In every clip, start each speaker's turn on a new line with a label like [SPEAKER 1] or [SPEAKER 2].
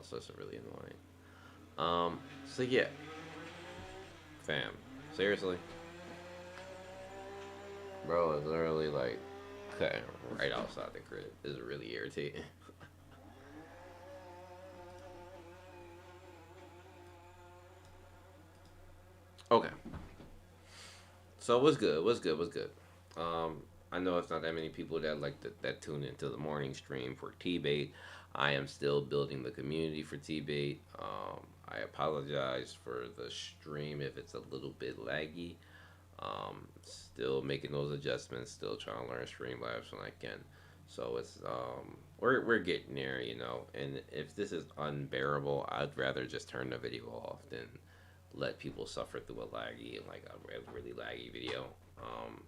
[SPEAKER 1] so it's really annoying. So yeah, fam, seriously, bro, it's literally like cutting right outside the crib. It's really irritating. Okay, so what's good? What's good? What's good? I know it's not that many people that that tune into the morning stream for T-Bait. I am still building the community for T-Bait. I apologize for the stream if it's a little bit laggy. Still making those adjustments. Still trying to learn Streamlabs when I can. So it's we're getting there, you know. And if this is unbearable, I'd rather just turn the video off than let people suffer through a laggy, like a really laggy video. Um,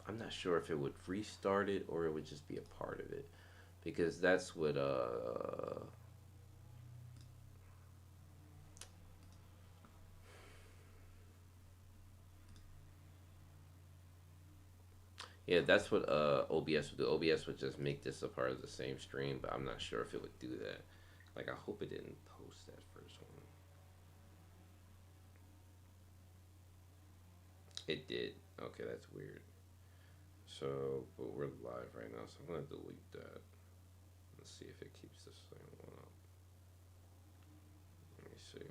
[SPEAKER 1] I'm not sure if it would restart it or it would just be a part of it, because that's what yeah, that's what OBS would do. OBS would just make this a part of the same stream, but I'm not sure if it would do that. Like, I hope it didn't post that first one. It did. Okay, that's weird. So, but we're live right now, so I'm gonna delete that. Let's see if it keeps the same one up. Let me see.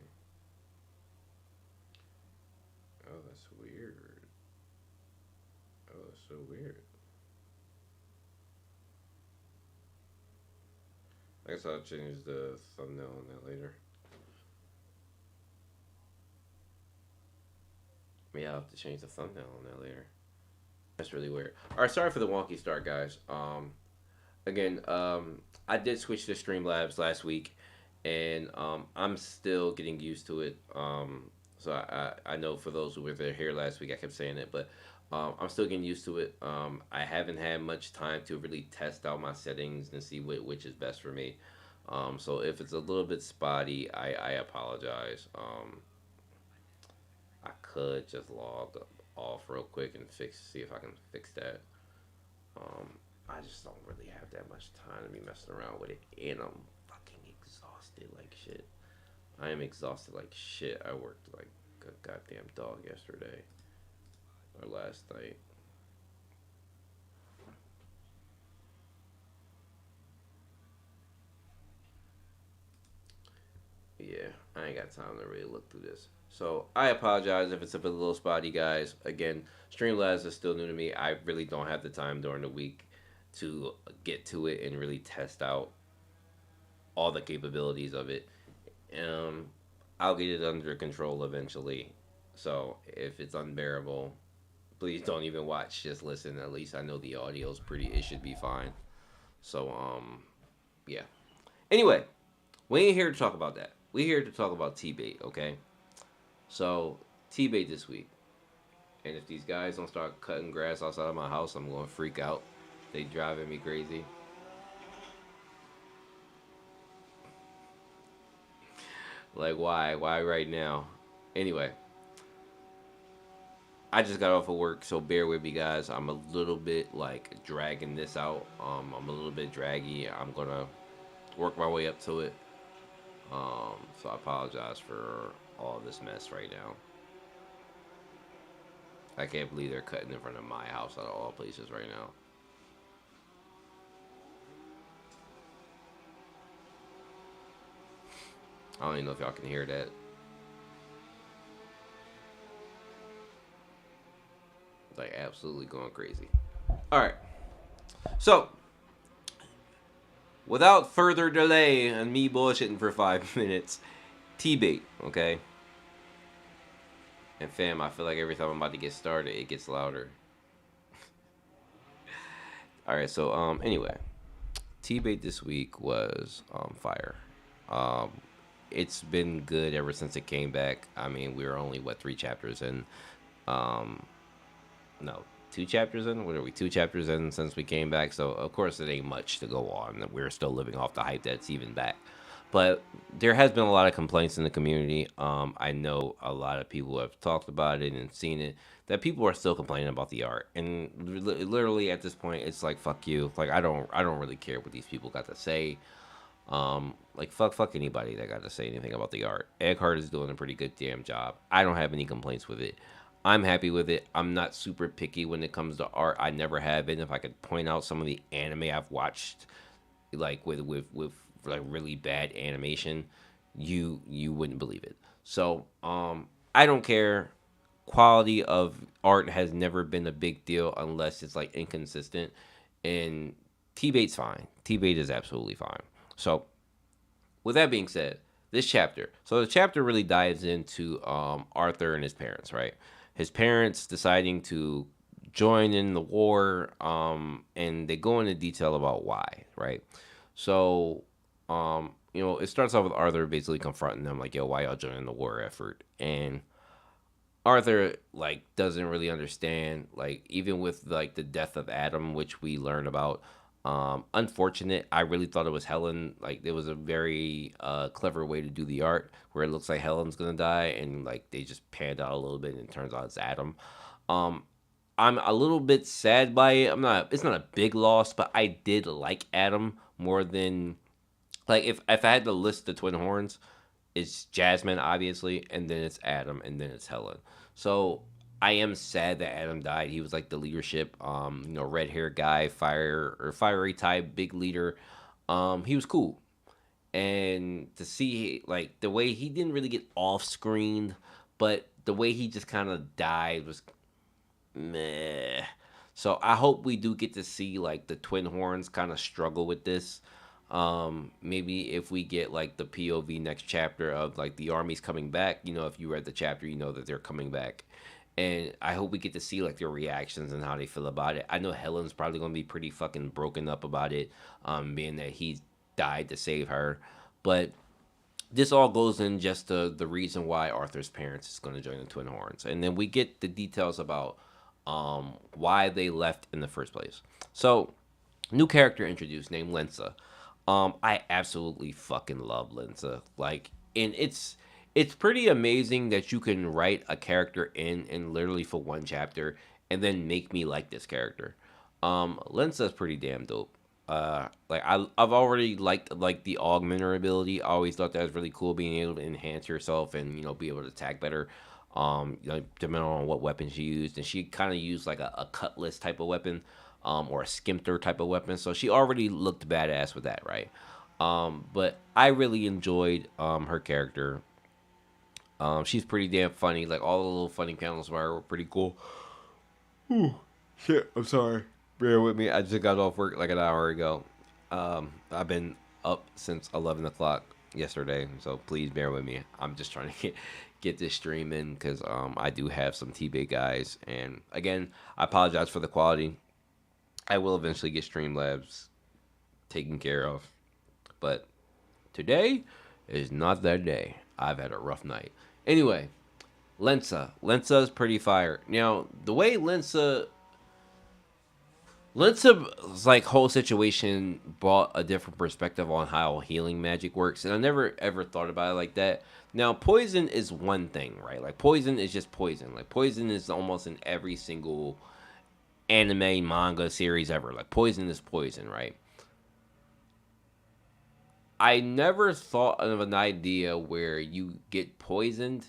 [SPEAKER 1] Oh, that's weird. Oh, that's so weird. I guess I'll change the thumbnail on that later. Yeah, I'll have to change the thumbnail on that later. That's really weird. All right, sorry for the wonky start, guys. Again, I did switch to Streamlabs last week, and I'm still getting used to it. So I know for those who were there here last week, I kept saying it, but I'm still getting used to it. I haven't had much time to really test out my settings and see which is best for me. So if it's a little bit spotty, I apologize. I could just log off real quick and see if I can fix that. Um, I just don't really have that much time to be messing around with it, and I'm fucking exhausted like shit. I am exhausted like shit. I worked like a goddamn dog yesterday or last night. Yeah, I ain't got time to really look through this. So I apologize if it's a little spotty, guys. Again, Streamlabs is still new to me. I really don't have the time during the week to get to it and really test out all the capabilities of it. Um, I'll get it under control eventually. So if it's unbearable, please don't even watch. Just listen. At least I know the audio's pretty. It should be fine. So yeah. Anyway, we ain't here to talk about that. We here to talk about T-bait. Okay. So T-bait this week. And if these guys don't start cutting grass outside of my house, I'm going to freak out. They driving me crazy. Like, why? Why right now? Anyway, I just got off of work, so bear with me, guys. I'm a little bit like dragging this out. I'm a little bit draggy. I'm gonna work my way up to it. So I apologize for all this mess right now. I can't believe they're cutting in front of my house out of all places right now. I don't even know if y'all can hear that. Like, absolutely going crazy. All right. So, without further delay and me bullshitting for 5 minutes, T-bait, okay? And fam, I feel like every time I'm about to get started, it gets louder. All right, so anyway, T-bait this week was fire. Um, it's been good ever since it came back. I mean, we were only what 3 chapters in. Um, no, 2 chapters in. What are we? 2 chapters in since we came back. So of course it ain't much to go on. We're still living off the hype that's even back. But there has been a lot of complaints in the community. I know a lot of people have talked about it and seen it. That people are still complaining about the art, and literally at this point, it's like fuck you. Like I don't really care what these people got to say. Like fuck anybody that got to say anything about the art. Eckhart is doing a pretty good damn job. I don't have any complaints with it. I'm happy with it. I'm not super picky when it comes to art. I never have been. If I could point out some of the anime I've watched, like with like really bad animation, you wouldn't believe it. So I don't care. Quality of art has never been a big deal unless it's like inconsistent, and T-Bait's fine. T-Bait is absolutely fine. So with that being said, this chapter. So the chapter really dives into Arthur and his parents, right? His parents deciding to join in the war, and they go into detail about why, right? So, it starts off with Arthur basically confronting them, like, "Yo, why y'all joining the war effort?" And Arthur like doesn't really understand, like even with like the death of Adam, which we learn about. Unfortunate. I really thought it was Helen. Like there was a very clever way to do the art where it looks like Helen's gonna die, and like they just panned out a little bit, and it turns out it's Adam. Um, I'm a little bit sad by it. I'm not. It's not a big loss, but I did like Adam more than like if I had to list the twin horns, it's Jasmine, obviously, and then it's Adam, and then it's Helen. So I am sad that Adam died. He was like the leadership, red haired guy, fiery type, big leader. He was cool, and to see like the way he didn't really get off screened, but the way he just kind of died was meh. So I hope we do get to see like the twin horns kind of struggle with this. Maybe if we get like the POV next chapter of like the army's coming back, if you read the chapter, you know that they're coming back. And I hope we get to see like their reactions and how they feel about it. I know Helen's probably gonna be pretty fucking broken up about it, being that he died to save her. But this all goes in just the reason why Arthur's parents is going to join the Twin Horns, and then we get the details about why they left in the first place. So, new character introduced named Lensa. I absolutely fucking love Lensa. Like, and it's pretty amazing that you can write a character in literally for one chapter and then make me like this character. Lensa's pretty damn dope. Like I've already liked like the augmenter ability. I always thought that was really cool, being able to enhance yourself and be able to attack better. Depending on what weapon she used, and she kind of used like a cutlass type of weapon, or a skimter type of weapon. So she already looked badass with that, right? But I really enjoyed her character. She's pretty damn funny. Like all the little funny panels were pretty cool. Shit, I'm sorry. Bear with me. I just got off work like an hour ago. I've been up since 11 o'clock yesterday, so please bear with me. I'm just trying to get this stream in because I do have some T-Bait guys. And again, I apologize for the quality. I will eventually get Streamlabs taken care of. But today is not that day. I've had a rough night. Anyway, Lensa. Lensa's pretty fire. Now, the way Lensa's like whole situation brought a different perspective on how healing magic works, and I never ever thought about it like that. Now, poison is one thing, right? Like poison is just poison. Like poison is almost in every single anime, manga series ever. Like poison is poison, right? I never thought of an idea where you get poisoned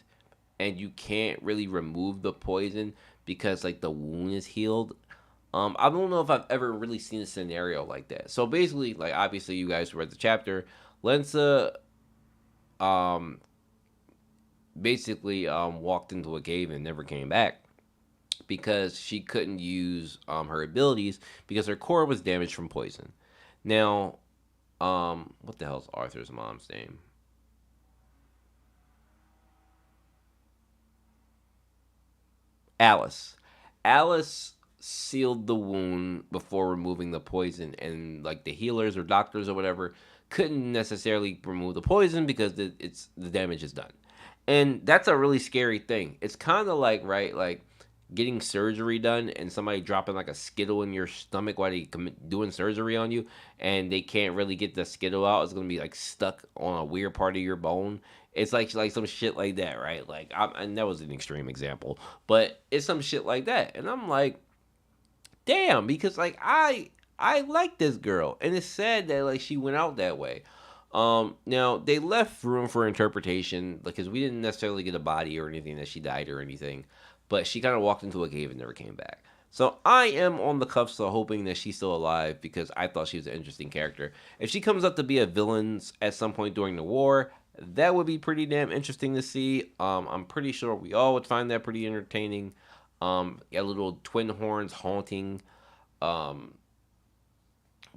[SPEAKER 1] and you can't really remove the poison because like the wound is healed. I don't know if I've ever really seen a scenario like that. So basically, like obviously you guys read the chapter. Lensa um basically walked into a cave and never came back because she couldn't use her abilities because her core was damaged from poison. Now, what the hell's Arthur's mom's name? Alice. Alice sealed the wound before removing the poison, and like the healers or doctors or whatever couldn't necessarily remove the poison because the damage is done. And that's a really scary thing. It's kind of like, right, like getting surgery done and somebody dropping like a skittle in your stomach while they doing surgery on you, and they can't really get the skittle out. It's gonna be like stuck on a weird part of your bone. It's like some shit like that, right? Like, and that was an extreme example, but it's some shit like that. And I'm like, damn, because like I like this girl, and it's sad that like she went out that way. Now they left room for interpretation because we didn't necessarily get a body or anything that she died or anything, but she kind of walked into a cave and never came back. So I am on the cuffs of hoping that she's still alive because I thought she was an interesting character. If she comes up to be a villain at some point during the war, that would be pretty damn interesting to see. I'm pretty sure we all would find that pretty entertaining. Got little twin horns haunting. Um,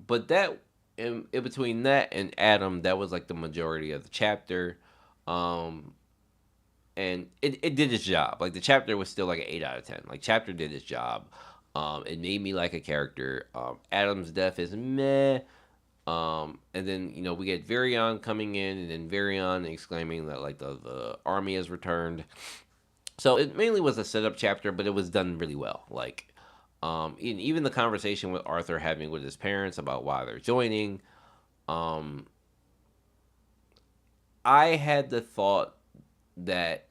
[SPEAKER 1] but that in between that and Adam, that was like the majority of the chapter. Um, and it did its job. Like the chapter was still like an 8 out of 10. Like chapter did its job. It made me like a character. Adam's death is meh. And then we get Varion coming in, and then Varion exclaiming that like the army has returned. So it mainly was a setup chapter, but it was done really well. Like, even the conversation with Arthur having with his parents about why they're joining. Um, I had the thought that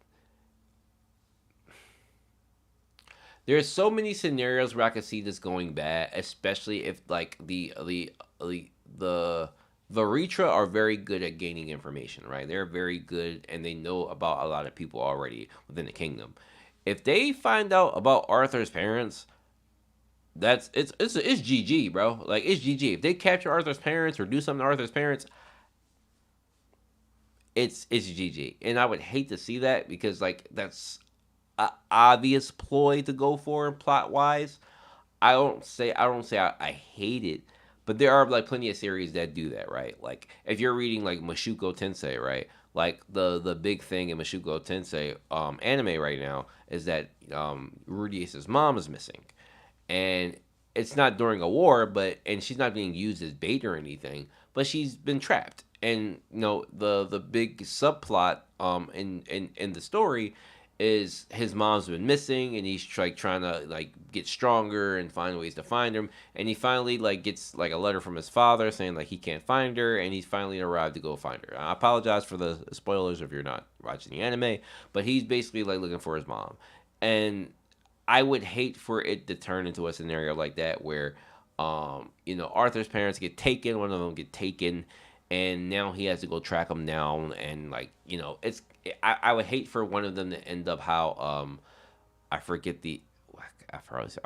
[SPEAKER 1] there's so many scenarios where I could see this going bad, especially if like the Varitra are very good at gaining information, right? They're very good and they know about a lot of people already within the kingdom. If they find out about Arthur's parents, it's GG, bro. Like it's GG. If they capture Arthur's parents or do something to Arthur's parents, it's GG. And I would hate to see that because like that's a obvious ploy to go for plot wise. I don't say I hate it, but there are like plenty of series that do that, right? Like if you're reading like Mashuko Tensei, right? Like the big thing in Mashuko Tensei anime right now is that Rudius's mom is missing, and it's not during a war, and she's not being used as bait or anything, but she's been trapped. And the big subplot in the story is his mom's been missing, and he's like trying to like get stronger and find ways to find him, and he finally like gets like a letter from his father saying like he can't find her, and he's finally arrived to go find her. I apologize for the spoilers if you're not watching the anime, but he's basically like looking for his mom. And I would hate for it to turn into a scenario like that where, Arthur's parents get taken, one of them get taken, and now he has to go track them down, and like, I would hate for one of them to end up how, I forget I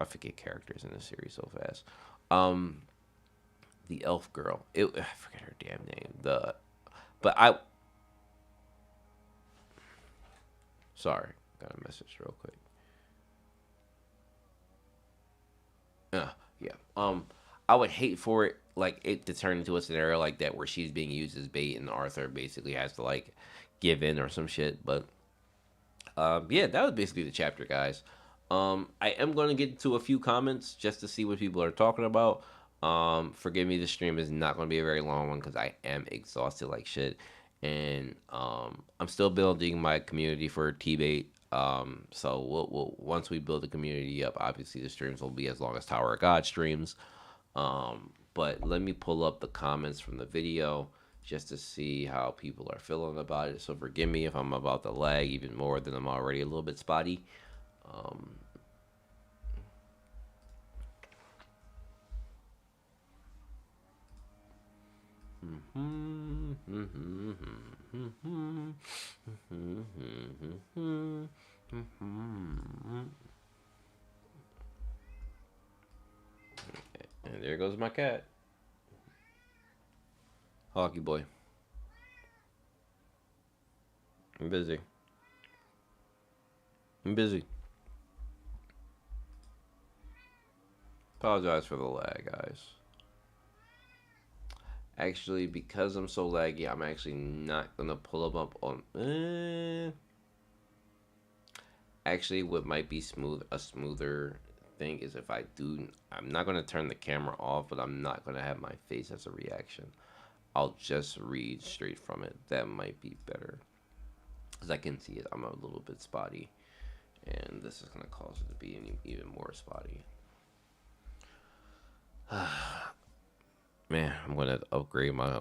[SPEAKER 1] forget characters in this series so fast. Um, the elf girl, I forget her damn name. But I, sorry, got a message real quick. Yeah. I would hate for it like it to turn into a scenario like that where she's being used as bait and Arthur basically has to like give in or some shit. But yeah, that was basically the chapter, guys. I am going to get into a few comments just to see what people are talking about. Forgive me, the stream is not going to be a very long one because I am exhausted like shit, and I'm still building my community for T-Bait. So we'll once we build the community up, obviously the streams will be as long as Tower of God streams. But let me pull up the comments from the video just to see how people are feeling about it. So forgive me if I'm about to lag even more than I'm already a little bit spotty. Um, and there goes my cat, Hockey Boy. I'm busy. I'm busy. Apologize for the lag, guys. Actually, because I'm so laggy, I'm actually not gonna pull them up on. Actually, what might be a smoother thing is if I do. I'm not gonna turn the camera off, but I'm not gonna have my face as a reaction. I'll just read straight from it. That might be better, because I can see it. I'm a little bit spotty, and this is gonna cause it to be even more spotty. Man, I'm gonna upgrade my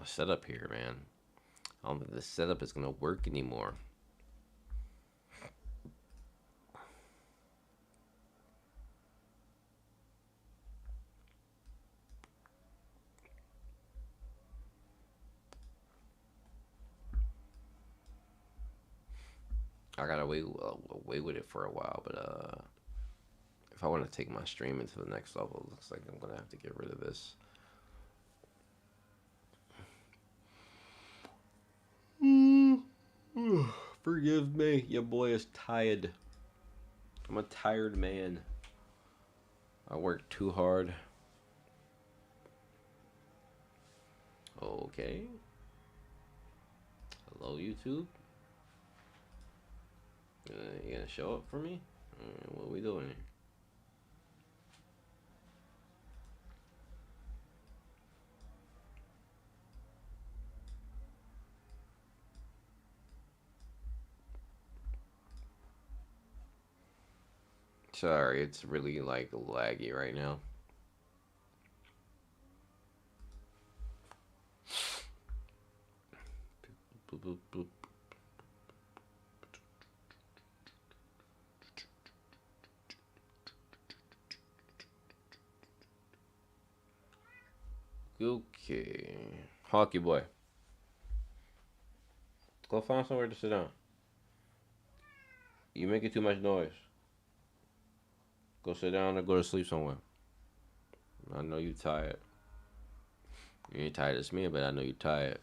[SPEAKER 1] setup here, man. I don't think this setup is gonna work anymore. I gotta wait with it for a while, but if I want to take my streaming to the next level, it looks like I'm gonna have to get rid of this. Forgive me, your boy is tired. I'm a tired man. I work too hard. Okay. Hello, YouTube. You gonna show up for me? What are we doing here? Sorry, it's really like laggy right now. Boop, boop, boop. Okay. Hockey boy. Go find somewhere to sit down. You making too much noise. Go sit down or go to sleep somewhere. I know you tired. You ain't tired as me, but I know you tired.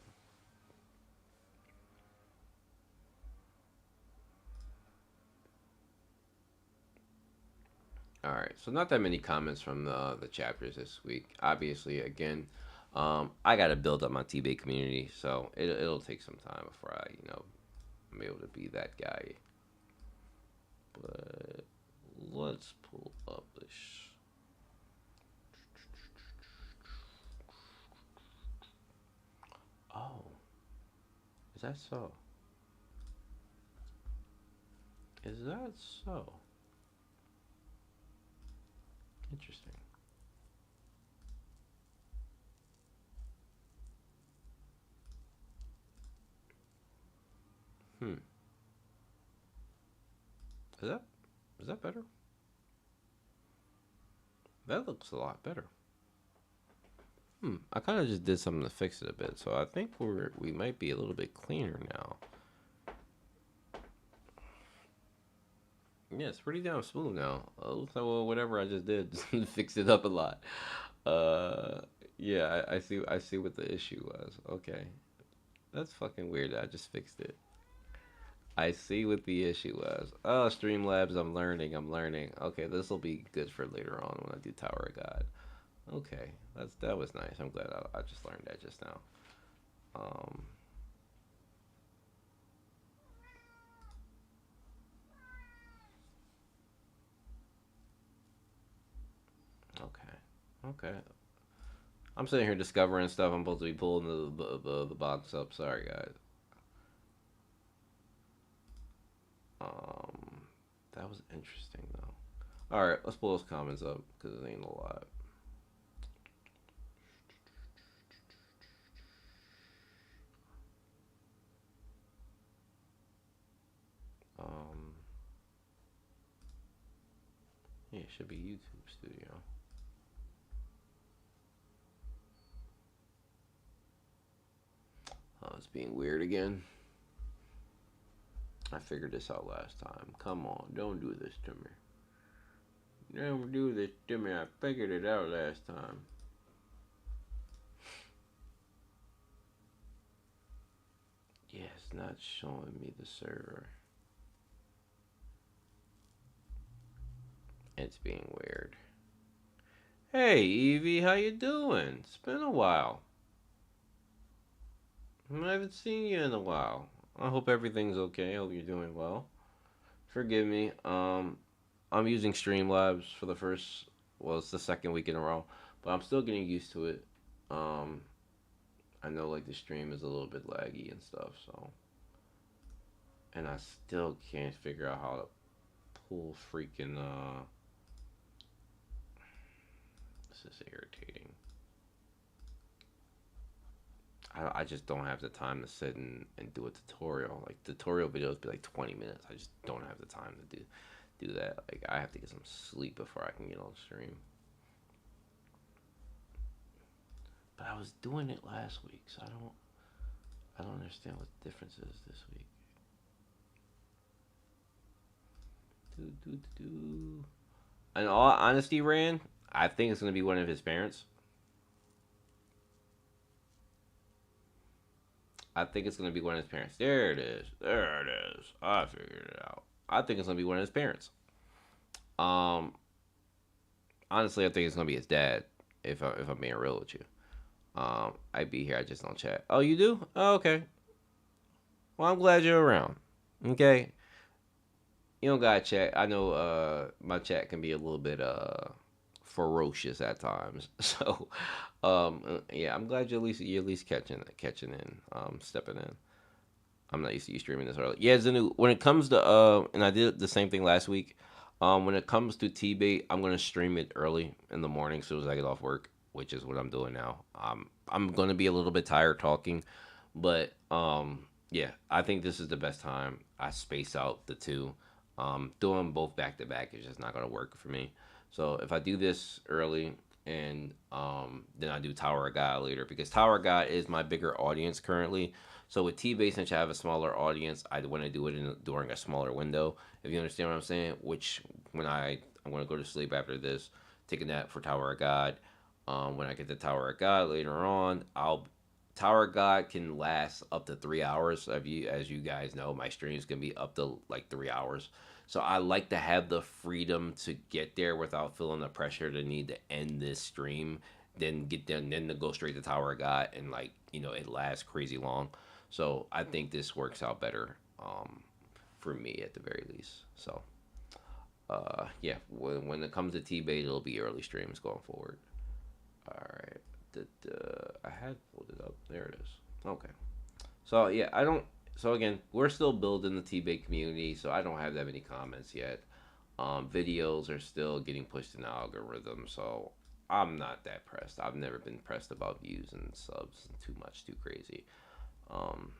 [SPEAKER 1] All right, so not that many comments from the chapters this week. Obviously, again, I got to build up my T-Bay community, so it'll take some time before I'm able to be that guy. But let's pull up this. Oh, is that so? Is that so? Interesting. Hmm. Is that is that better? That looks a lot better. I kind of just did something to fix it a bit, so I think we might be a little bit cleaner now. Yeah, it's pretty damn smooth now. Looks like well, whatever I just did fixed it up a lot. Uh, yeah, I see what the issue was. Okay, that's fucking weird. I just fixed it. I see what the issue was. Oh, Streamlabs, I'm learning. Okay, this will be good for later on when I do Tower of God. Okay, that was nice. I'm glad I just learned that just now. Um, okay, okay. I'm sitting here discovering stuff. I'm supposed to be pulling the box up. Sorry, guys. Um, that was interesting though. All right, let's pull those comments up because it ain't a lot. Um, yeah, it should be YouTube Studio. Oh, it's being weird again. I figured this out last time. Come on, don't do this to me. Don't do this to me. I figured it out last time. Yeah, it's not showing me the server. It's being weird. Hey, Evie, how you doing? It's been a while. I haven't seen you in a while. I hope everything's okay. I hope you're doing well. Forgive me. I'm using Streamlabs for the first, well, it's the second week in a row, but I'm still getting used to it. Um, I know like the stream is a little bit laggy and stuff, so, and I still can't figure out how to pull freaking. This is irritating. I just don't have the time to sit and do a tutorial. Like tutorial videos be like 20 minutes. I just don't have the time to do that. Like I have to get some sleep before I can get on stream. But I was doing it last week, so I don't understand what the difference is this week. Do, do, do, do. In all honesty, Rand, I think it's gonna be one of his parents. I think it's gonna be one of his parents. There it is. There it is. I figured it out. I think it's gonna be one of his parents. Um, Honestly, I think it's gonna be his dad. If I'm being real with you, I'd be here. I just don't chat. Oh, you do? Oh, okay. Well, I'm glad you're around. Okay, you don't gotta chat. I know my chat can be a little bit ferocious at times. So yeah, I'm glad you're at least catching in, stepping in. I'm not used to you streaming this early. Yeah, Zenu, when it comes to and I did the same thing last week. When it comes to T-bait, I'm gonna stream it early in the morning as soon as I get off work, which is what I'm doing now. I'm gonna be a little bit tired talking, but yeah, I think this is the best time. I space out the two. Doing both back to back is just not gonna work for me. So if I do this early and then I do Tower of God later, because Tower of God is my bigger audience currently. So with T-base, since I have a smaller audience, I want to do it during a smaller window. If you understand what I'm saying, which when I'm gonna go to sleep after this, take a nap for Tower of God. When I get to Tower of God later on, I'll Tower of God can last up to 3 hours. As you guys know, my streams can be up to like 3 hours. So I like to have the freedom to get there without feeling the pressure to need to end this stream, then get done, then to go straight to Tower of God and like it lasts crazy long. So I think this works out better for me at the very least. So yeah, when it comes to T-bait, it'll be early streams going forward. All right. I had pulled it up. There it is. Okay. So yeah, I don't. So again, we're still building the T-bait community, so I don't have that many comments yet. Videos are still getting pushed in the algorithm, so I'm not that pressed. I've never been pressed about views and subs too much, too crazy. Um,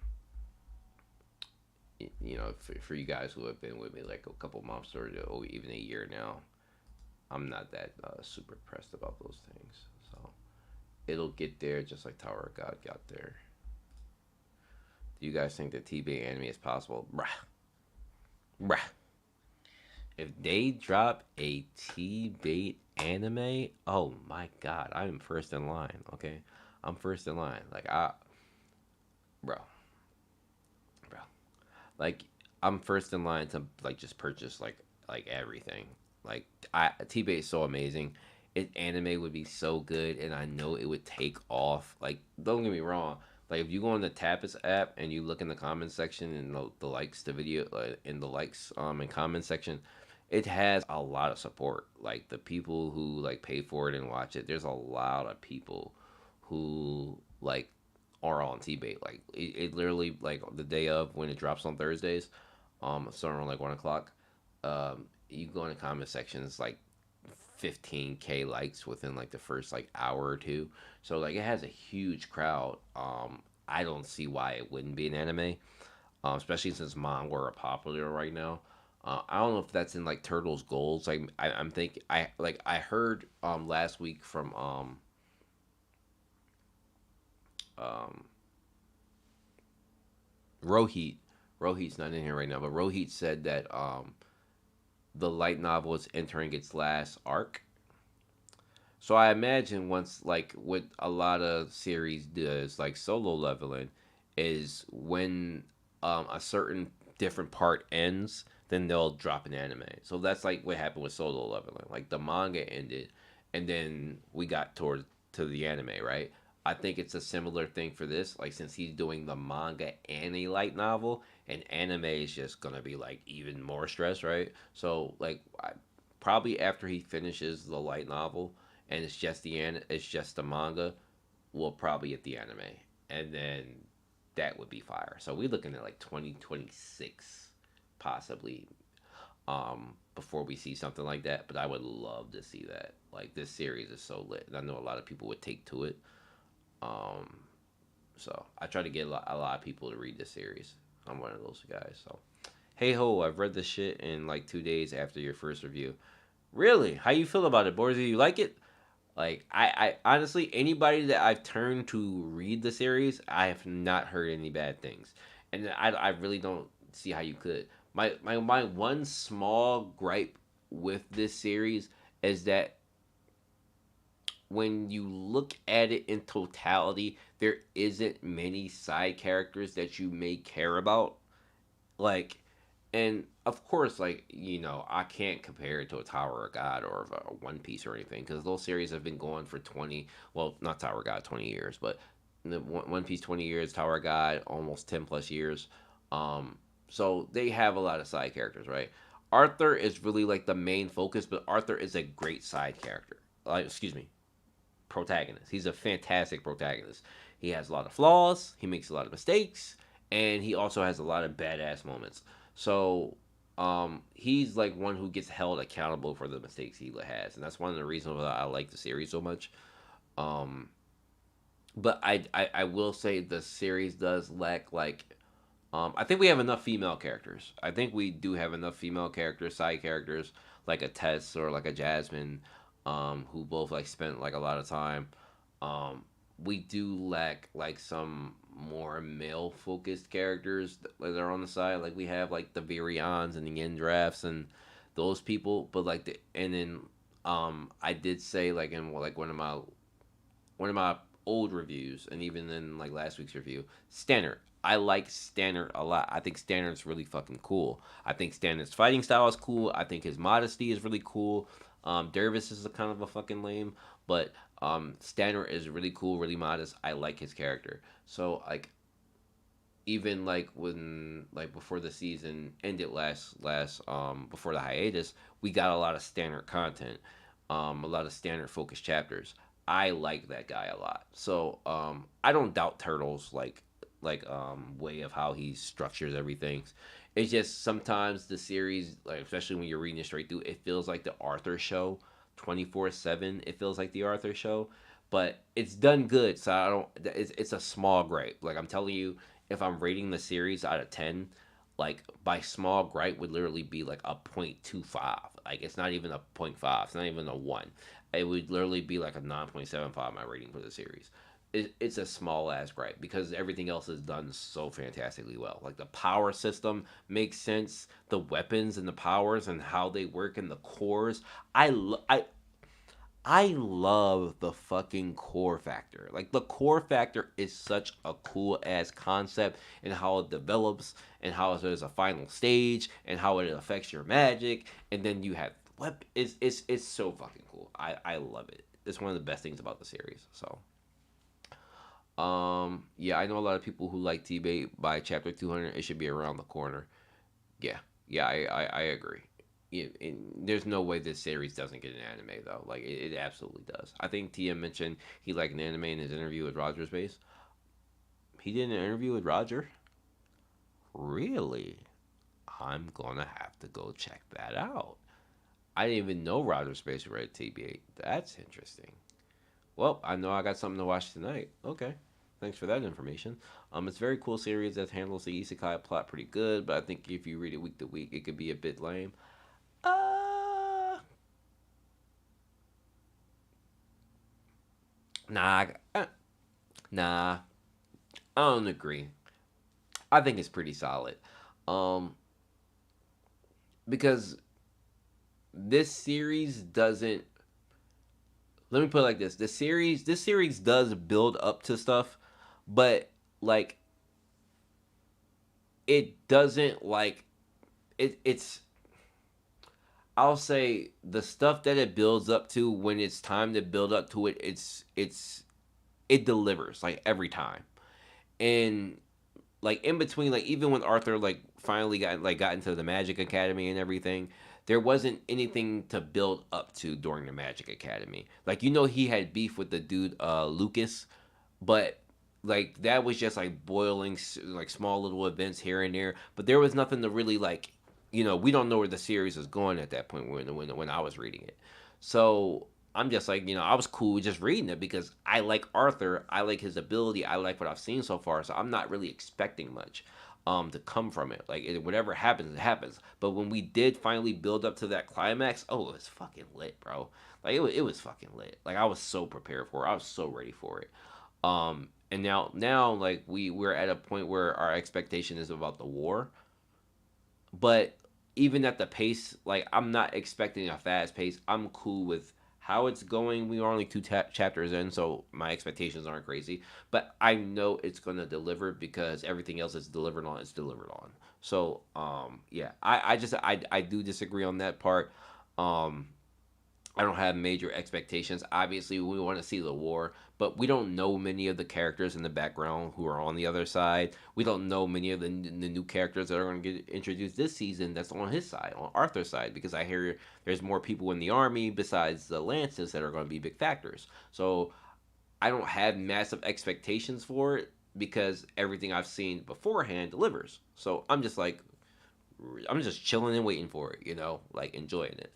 [SPEAKER 1] for you guys who have been with me like a couple months or even a year now, I'm not that super pressed about those things. So it'll get there just like Tower of God got there. Do you guys think that T-bait anime is possible? Bruh. Bruh. If they drop a T-bait anime, oh my god, I'm first in line, okay? I'm first in line. Bro, bro. Like, I'm first in line to, like, just purchase, like everything. Like, T-bait is so amazing. Anime would be so good, and I know it would take off. Like, don't get me wrong. Like, if you go on the Tapas app and you look in the comment section and the likes, the video, in the likes and comment section, it has a lot of support. Like, the people who like pay for it and watch it, there's a lot of people who like are on T-bait. Like, it literally, like, the day of when it drops on Thursdays, starting around like 1 o'clock. You go in the comment section, it's like 15K likes within like the first like hour or two. So like it has a huge crowd. I don't see why it wouldn't be an anime, especially since manga are popular right now. I don't know if that's in like Turtle's goals. Like I'm thinking, I heard last week from um Rohit. Rohit's not in here right now, but Rohit said that the light novel is entering its last arc. So I imagine once, like what a lot of series does, like Solo Leveling, is when a certain different part ends, then they'll drop an anime. So that's like what happened with Solo Leveling. Like the manga ended, and then we got towards to the anime, right? I think it's a similar thing for this. Like since he's doing the manga and a light novel, and anime is just gonna be like even more stress, right? So like probably after he finishes the light novel and it's just the manga, we'll probably get the anime, and then that would be fire. So we're looking at like 2026 possibly before we see something like that. But I would love to see that. Like this series is so lit, and I know a lot of people would take to it. Um, so I try to get a lot of people to read this series. I'm one of those guys. So hey ho, I've read this shit in like 2 days after your first review. Really? How you feel about it, Borzy? You like it? Like I honestly, anybody that I've turned to read the series, I have not heard any bad things, and I really don't see how you could. My one small gripe with this series is that when you look at it in totality, there isn't many side characters that you may care about. Like, and of course, like, I can't compare it to a Tower of God or a One Piece or anything, because those series have been going for 20, well, not Tower of God 20 years, but the One Piece 20 years, Tower of God almost 10 plus years. um so they have a lot of side characters, right? Arthur is really like the main focus, but Arthur is a great side character, like, excuse me, protagonist. He's a fantastic protagonist. He has a lot of flaws, he makes a lot of mistakes, and he also has a lot of badass moments. So he's like one who gets held accountable for the mistakes he has, and that's one of the reasons why I like the series so much. Um but I will say the series does lack, like, I think we have enough female characters. I think we do have enough female characters, side characters, like a Tess or like a Jasmine, who both like spent like a lot of time. Um, we do lack like some more male focused characters that are on the side. Like we have like the Virions and the Yendrafts and those people, but like and then I did say like in like one of my old reviews, and even in like last week's review, Standard. I like Standard a lot. I think Standard's really fucking cool. I think Standard's fighting style is cool. I think his modesty is really cool. Dervis is a kind of a fucking lame, but Standard is really cool, really modest. I like his character. So like even like when like before the season ended last before the hiatus, we got a lot of Standard content, a lot of Standard focused chapters. I like that guy a lot. So I don't doubt Turtles way of how he structures everything. It's just sometimes the series, like especially when you're reading it straight through, it feels like the Arthur show, 24/7. It feels like the Arthur show, but it's done good. So I don't. It's a small gripe. Like I'm telling you, if I'm rating the series out of 10, like my small gripe would literally be like a 0.25. Like it's not even a 0.5. It's not even a 1. It would literally be like a 9.75 my rating for the series. It's a small ass gripe because everything else is done so fantastically well. Like the power system makes sense, the weapons and the powers and how they work in the cores. I love the fucking core factor. Like the core factor is such a cool ass concept, and how it develops, and how there's a final stage, and how it affects your magic, and then you have it's so fucking cool. I love it. It's one of the best things about the series. So yeah, I know a lot of people who like T-Bait. By chapter 200 it should be around the corner. Yeah, yeah, I agree. Yeah, and there's no way this series doesn't get an anime though. Like it absolutely does. I think TM mentioned he liked an anime in his interview with Roger's base. He did an interview with Roger. Really? I'm gonna have to go check that out. I didn't even know Roger's base read TBA. That's interesting. Well, I know I got something to watch tonight. Okay. Thanks for that information. It's a very cool series that handles the isekai plot pretty good, but I think if you read it week to week, it could be a bit lame. Uh, nah, nah, I don't agree. I think it's pretty solid. Um, because this series doesn't. Let me put it like this: this series does build up to stuff, but like it doesn't like it's. I'll say the stuff that it builds up to when it's time to build up to it, it delivers like every time. And like in between, like even when Arthur like finally got into the Magic Academy and everything, there wasn't anything to build up to during the Magic Academy. Like he had beef with the dude Lucas, but like that was just like boiling like small little events here and there. But there was nothing to really like. We don't know where the series is going at that point when I was reading it. So I'm just like, I was cool just reading it because I like Arthur. I like his ability. I like what I've seen so far. So I'm not really expecting much to come from it. Like whatever happens, it happens. But when we did finally build up to that climax, oh, it was fucking lit, bro. Like it was fucking lit. Like I was so prepared for it. I was so ready for it. And now like we're at a point where our expectation is about the war. But even at the pace, like I'm not expecting a fast pace. I'm cool with how it's going. We are only two chapters in, so my expectations aren't crazy. But I know it's gonna deliver because everything else it's delivered on is delivered on. So yeah, I do disagree on that part. Um, I don't have major expectations. Obviously, we want to see the war, but we don't know many of the characters in the background who are on the other side. We don't know many of the new characters that are going to get introduced this season that's on his side, on Arthur's side, because I hear there's more people in the army besides the Lances that are going to be big factors. So I don't have massive expectations for it because everything I've seen beforehand delivers. So I'm just chilling and waiting for it, like enjoying it.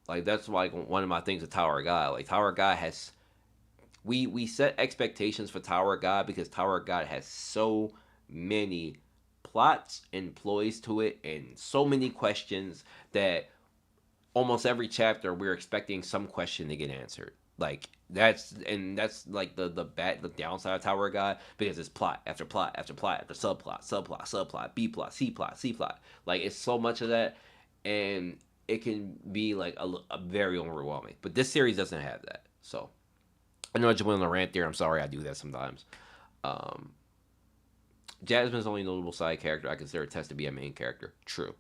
[SPEAKER 1] Like that's like one of my things with Tower of God. Like Tower of God has we set expectations for Tower of God because Tower of God has so many plots and ploys to it and so many questions that almost every chapter we're expecting some question to get answered. Like that's like the downside of Tower of God because it's plot after plot after plot after subplot B plot C plot. Like it's so much of that, and it can be like a very overwhelming. But this series doesn't have that. So I know I just went on a rant there. I'm sorry, I do that sometimes. Um, Jasmine's only notable side character I consider Tess to be a main character. True,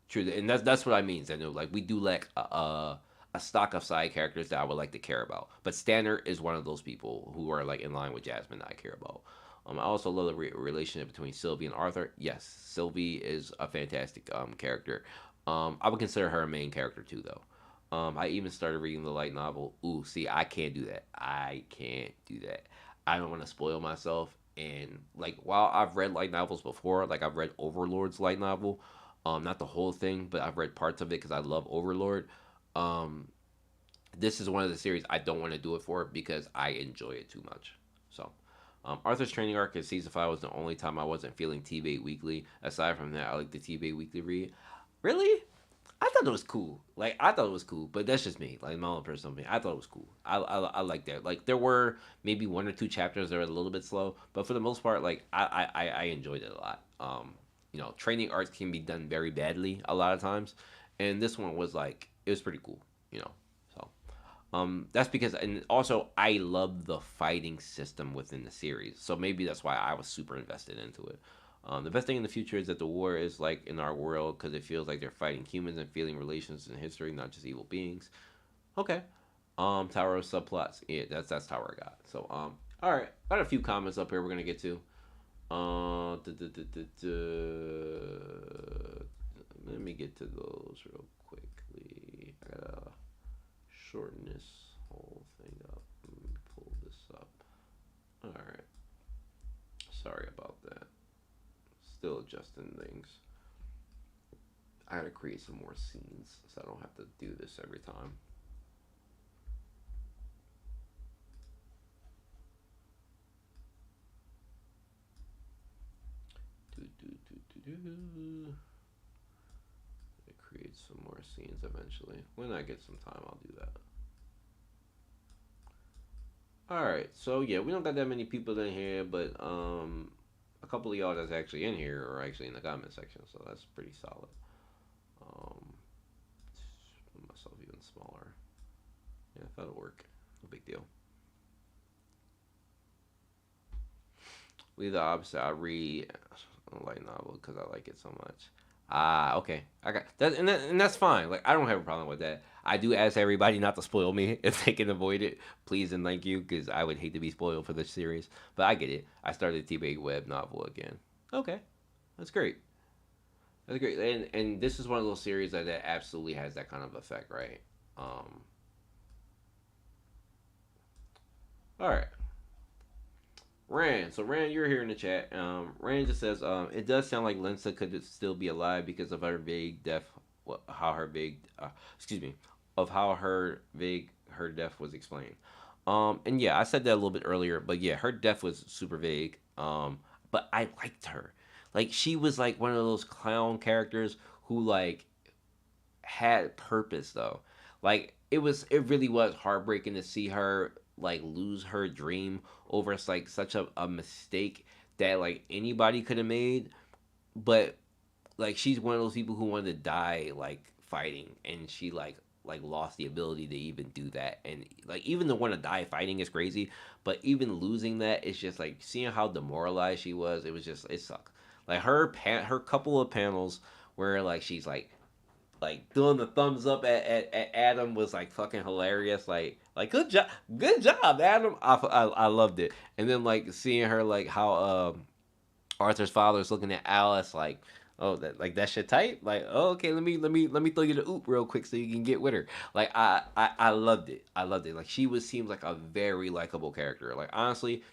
[SPEAKER 1] true, and that's what I mean. I know like we do lack a stock of side characters that I would like to care about. But Stanner is one of those people who are like in line with Jasmine that I care about. I also love the relationship between Sylvie and Arthur. Yes, Sylvie is a fantastic character. I would consider her a main character too, though. I even started reading the light novel. Ooh, see, I can't do that. I can't do that. I don't want to spoil myself. And like, while I've read light novels before, like I've read Overlord's light novel, not the whole thing, but I've read parts of it because I love Overlord. Um, this is one of the series I don't want to do it for because I enjoy it too much. So, Arthur's training arc in season 5 was the only time I wasn't feeling T-Bait Weekly. Aside from that, I like the T-Bait Weekly read. Really? I thought it was cool. Like I thought it was cool, but that's just me. Like my own personal opinion. I thought it was cool. I like that. Like there were maybe one or two chapters that were a little bit slow, but for the most part, like I enjoyed it a lot. Training arcs can be done very badly a lot of times, and this one was like it was pretty cool. You know, so that's because, and also I love the fighting system within the series, so maybe that's why I was super invested into it. The best thing in the future is that the war is like in our world because it feels like they're fighting humans and feeling relations in history, not just evil beings. Okay. Tower of subplots. Yeah, that's Tower of God. So all right. Got a few comments up here we're gonna get to. Duh, duh, duh, duh, duh. Let me get to those real quickly. I gotta shorten this whole thing up. Let me pull this up. All right. Sorry about that. Still adjusting things. I gotta create some more scenes so I don't have to do this every time. Do, do, do, do, do. Create some more scenes eventually. When I get some time, I'll do that. All right, so yeah, we don't got that many people in here, but a couple of y'all that's actually in here are actually in the comment section, so that's pretty solid. Um, Put myself even smaller. Yeah, that'll work. No big deal. We the opposite. I read a light novel because I like it so much. Ah, okay. I got that and that's fine. Like I don't have a problem with that. I do ask everybody not to spoil me if they can avoid it, please and thank you, because I would hate to be spoiled for this series. But I get it. I started T-Bag web novel again. Okay, that's great. That's great. And this is one of those series that absolutely has that kind of effect, right? Um. All right. Rand. So Rand, you're here in the chat. Rand just says, it does sound like Lensa could still be alive because of her vague death. How her vague, excuse me, of how her death was explained. And yeah, I said that a little bit earlier, but yeah, her death was super vague. But I liked her. Like she was like one of those clown characters who like had purpose though. Like it really was heartbreaking to see her like lose her dream over like such a mistake that like anybody could have made. But like she's one of those people who wanted to die like fighting, and she like lost the ability to even do that. And like even to want to die fighting is crazy, but even losing that, it's just like seeing how demoralized she was. It was just it sucked. Like her couple of panels where like she's like doing the thumbs up at Adam was like fucking hilarious. Like good job, Adam. I loved it. And then like seeing her like how Arthur's father's looking at Alice like, oh, that like that shit tight. Like, oh, okay, let me throw you the oop real quick so you can get with her. Like, I loved it. I loved it. Like, she was seems like a very likable character. Like, honestly,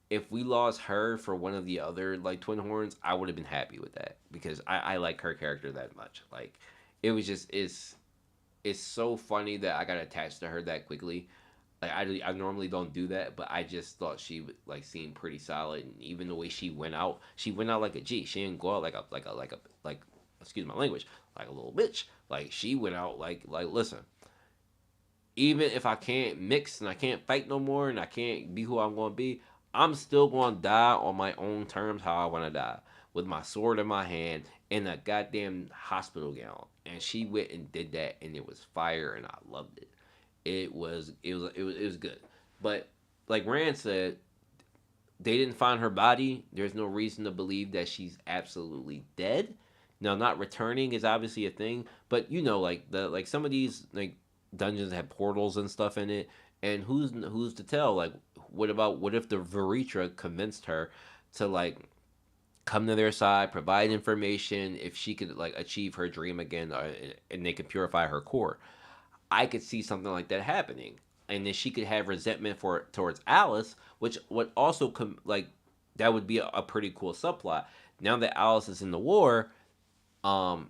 [SPEAKER 1] if we lost her for one of the other like twin horns, I would have been happy with that because I like her character that much. Like, it was just it's so funny that I got attached to her that quickly. Like I normally don't do that, but I just thought she like seemed pretty solid, and even the way she went out like a G. She didn't go out like excuse my language, like a little bitch. Like she went out like listen, even if I can't mix and I can't fight no more and I can't be who I'm going to be, I'm still going to die on my own terms how I want to die with my sword in my hand in a goddamn hospital gown. And she went and did that, and it was fire, and I loved it. It was good. But like Rand said, they didn't find her body. There's no reason to believe that she's absolutely dead. Now, not returning is obviously a thing, but you know, like some of these like dungeons have portals and stuff in it, and who's to tell? Like, what if the Veritra convinced her to like come to their side, provide information, if she could like achieve her dream again, and they could purify her core? I could see something like that happening, and then she could have resentment for towards Alice, which would also like that would be a pretty cool subplot. Now that Alice is in the war, um,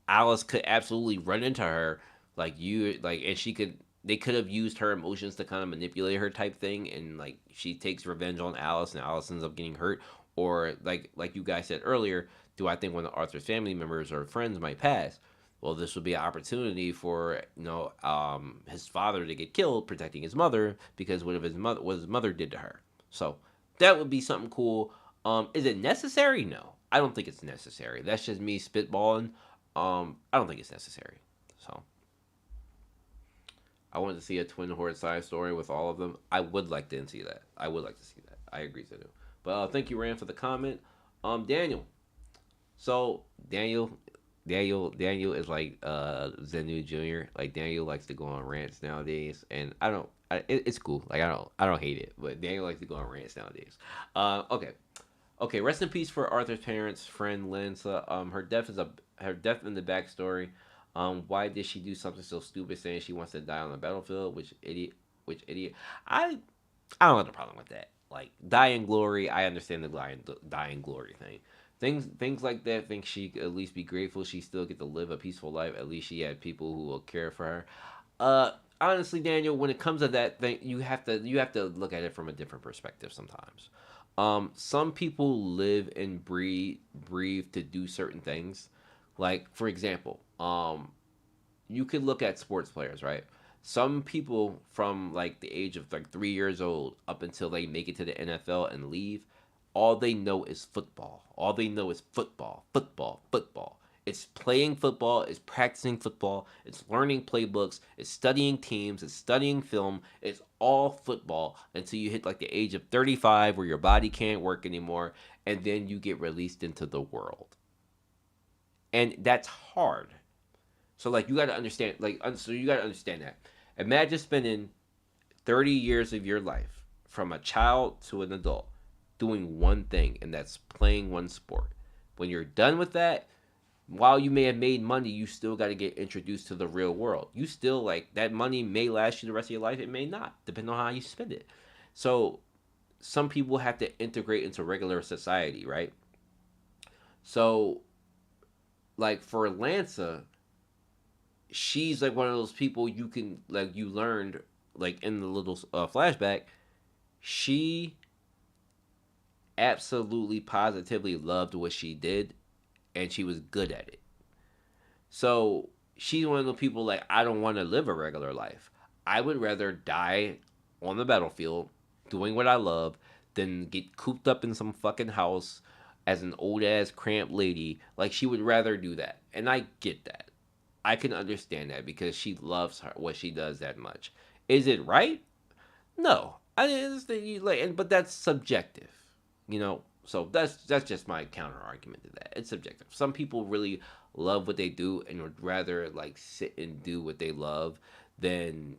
[SPEAKER 1] Alice could absolutely run into her, like you like, and she could. They could have used her emotions to kind of manipulate her type thing, and like she takes revenge on Alice, and Alice ends up getting hurt. Or like you guys said earlier, do I think one of Arthur's family members or friends might pass? Well, this would be an opportunity for his father to get killed protecting his mother because what his mother did to her. So that would be something cool. Is it necessary? No, I don't think it's necessary. That's just me spitballing. I don't think it's necessary. So I wanted to see a twin horde side story with all of them. I would like to see that. I would like to see that. I agree to do. But thank you, Rand, for the comment. Daniel. So Daniel is like Zenu Jr. Like Daniel likes to go on rants nowadays, and I don't. It's cool. Like I don't hate it, but Daniel likes to go on rants nowadays. Okay, okay. Rest in peace for Arthur's parents, friend Lanza. Her death in the backstory. Why did she do something so stupid, saying she wants to die on the battlefield? Which idiot? Which idiot? I I don't have a problem with that. Like die in glory, I understand the die in glory thing. Things like that. Think she could at least be grateful she still get to live a peaceful life. At least she had people who will care for her. Honestly, Daniel, when it comes to that thing, you have to look at it from a different perspective sometimes. Some people live and breathe to do certain things. Like for example, you could look at sports players, right? Some people from like the age of like 3 years old up until they make it to the NFL and leave, all they know is football. All they know is football, football, football. It's playing football, it's practicing football, it's learning playbooks, it's studying teams, it's studying film. It's all football until you hit like the age of 35 where your body can't work anymore, and then you get released into the world. And that's hard. So like you got to understand so you got to understand that. Imagine spending 30 years of your life from a child to an adult doing one thing, and that's playing one sport. When you're done with that, while you may have made money, you still got to get introduced to the real world. You still like that money may last you the rest of your life, it may not, depending on how you spend it. So some people have to integrate into regular society, right? So like for Lanza, she's like one of those people you can like you learned like in the little flashback. She absolutely positively loved what she did, and she was good at it. So she's one of the people like I don't want to live a regular life. I would rather die on the battlefield doing what I love than get cooped up in some fucking house as an old ass cramped lady. Like she would rather do that, and I get that. I can understand that because she loves her what she does that much. Is it right? No, I understand you like, but that's subjective, you know. So that's just my counter argument to that. It's subjective. Some people really love what they do and would rather like sit and do what they love than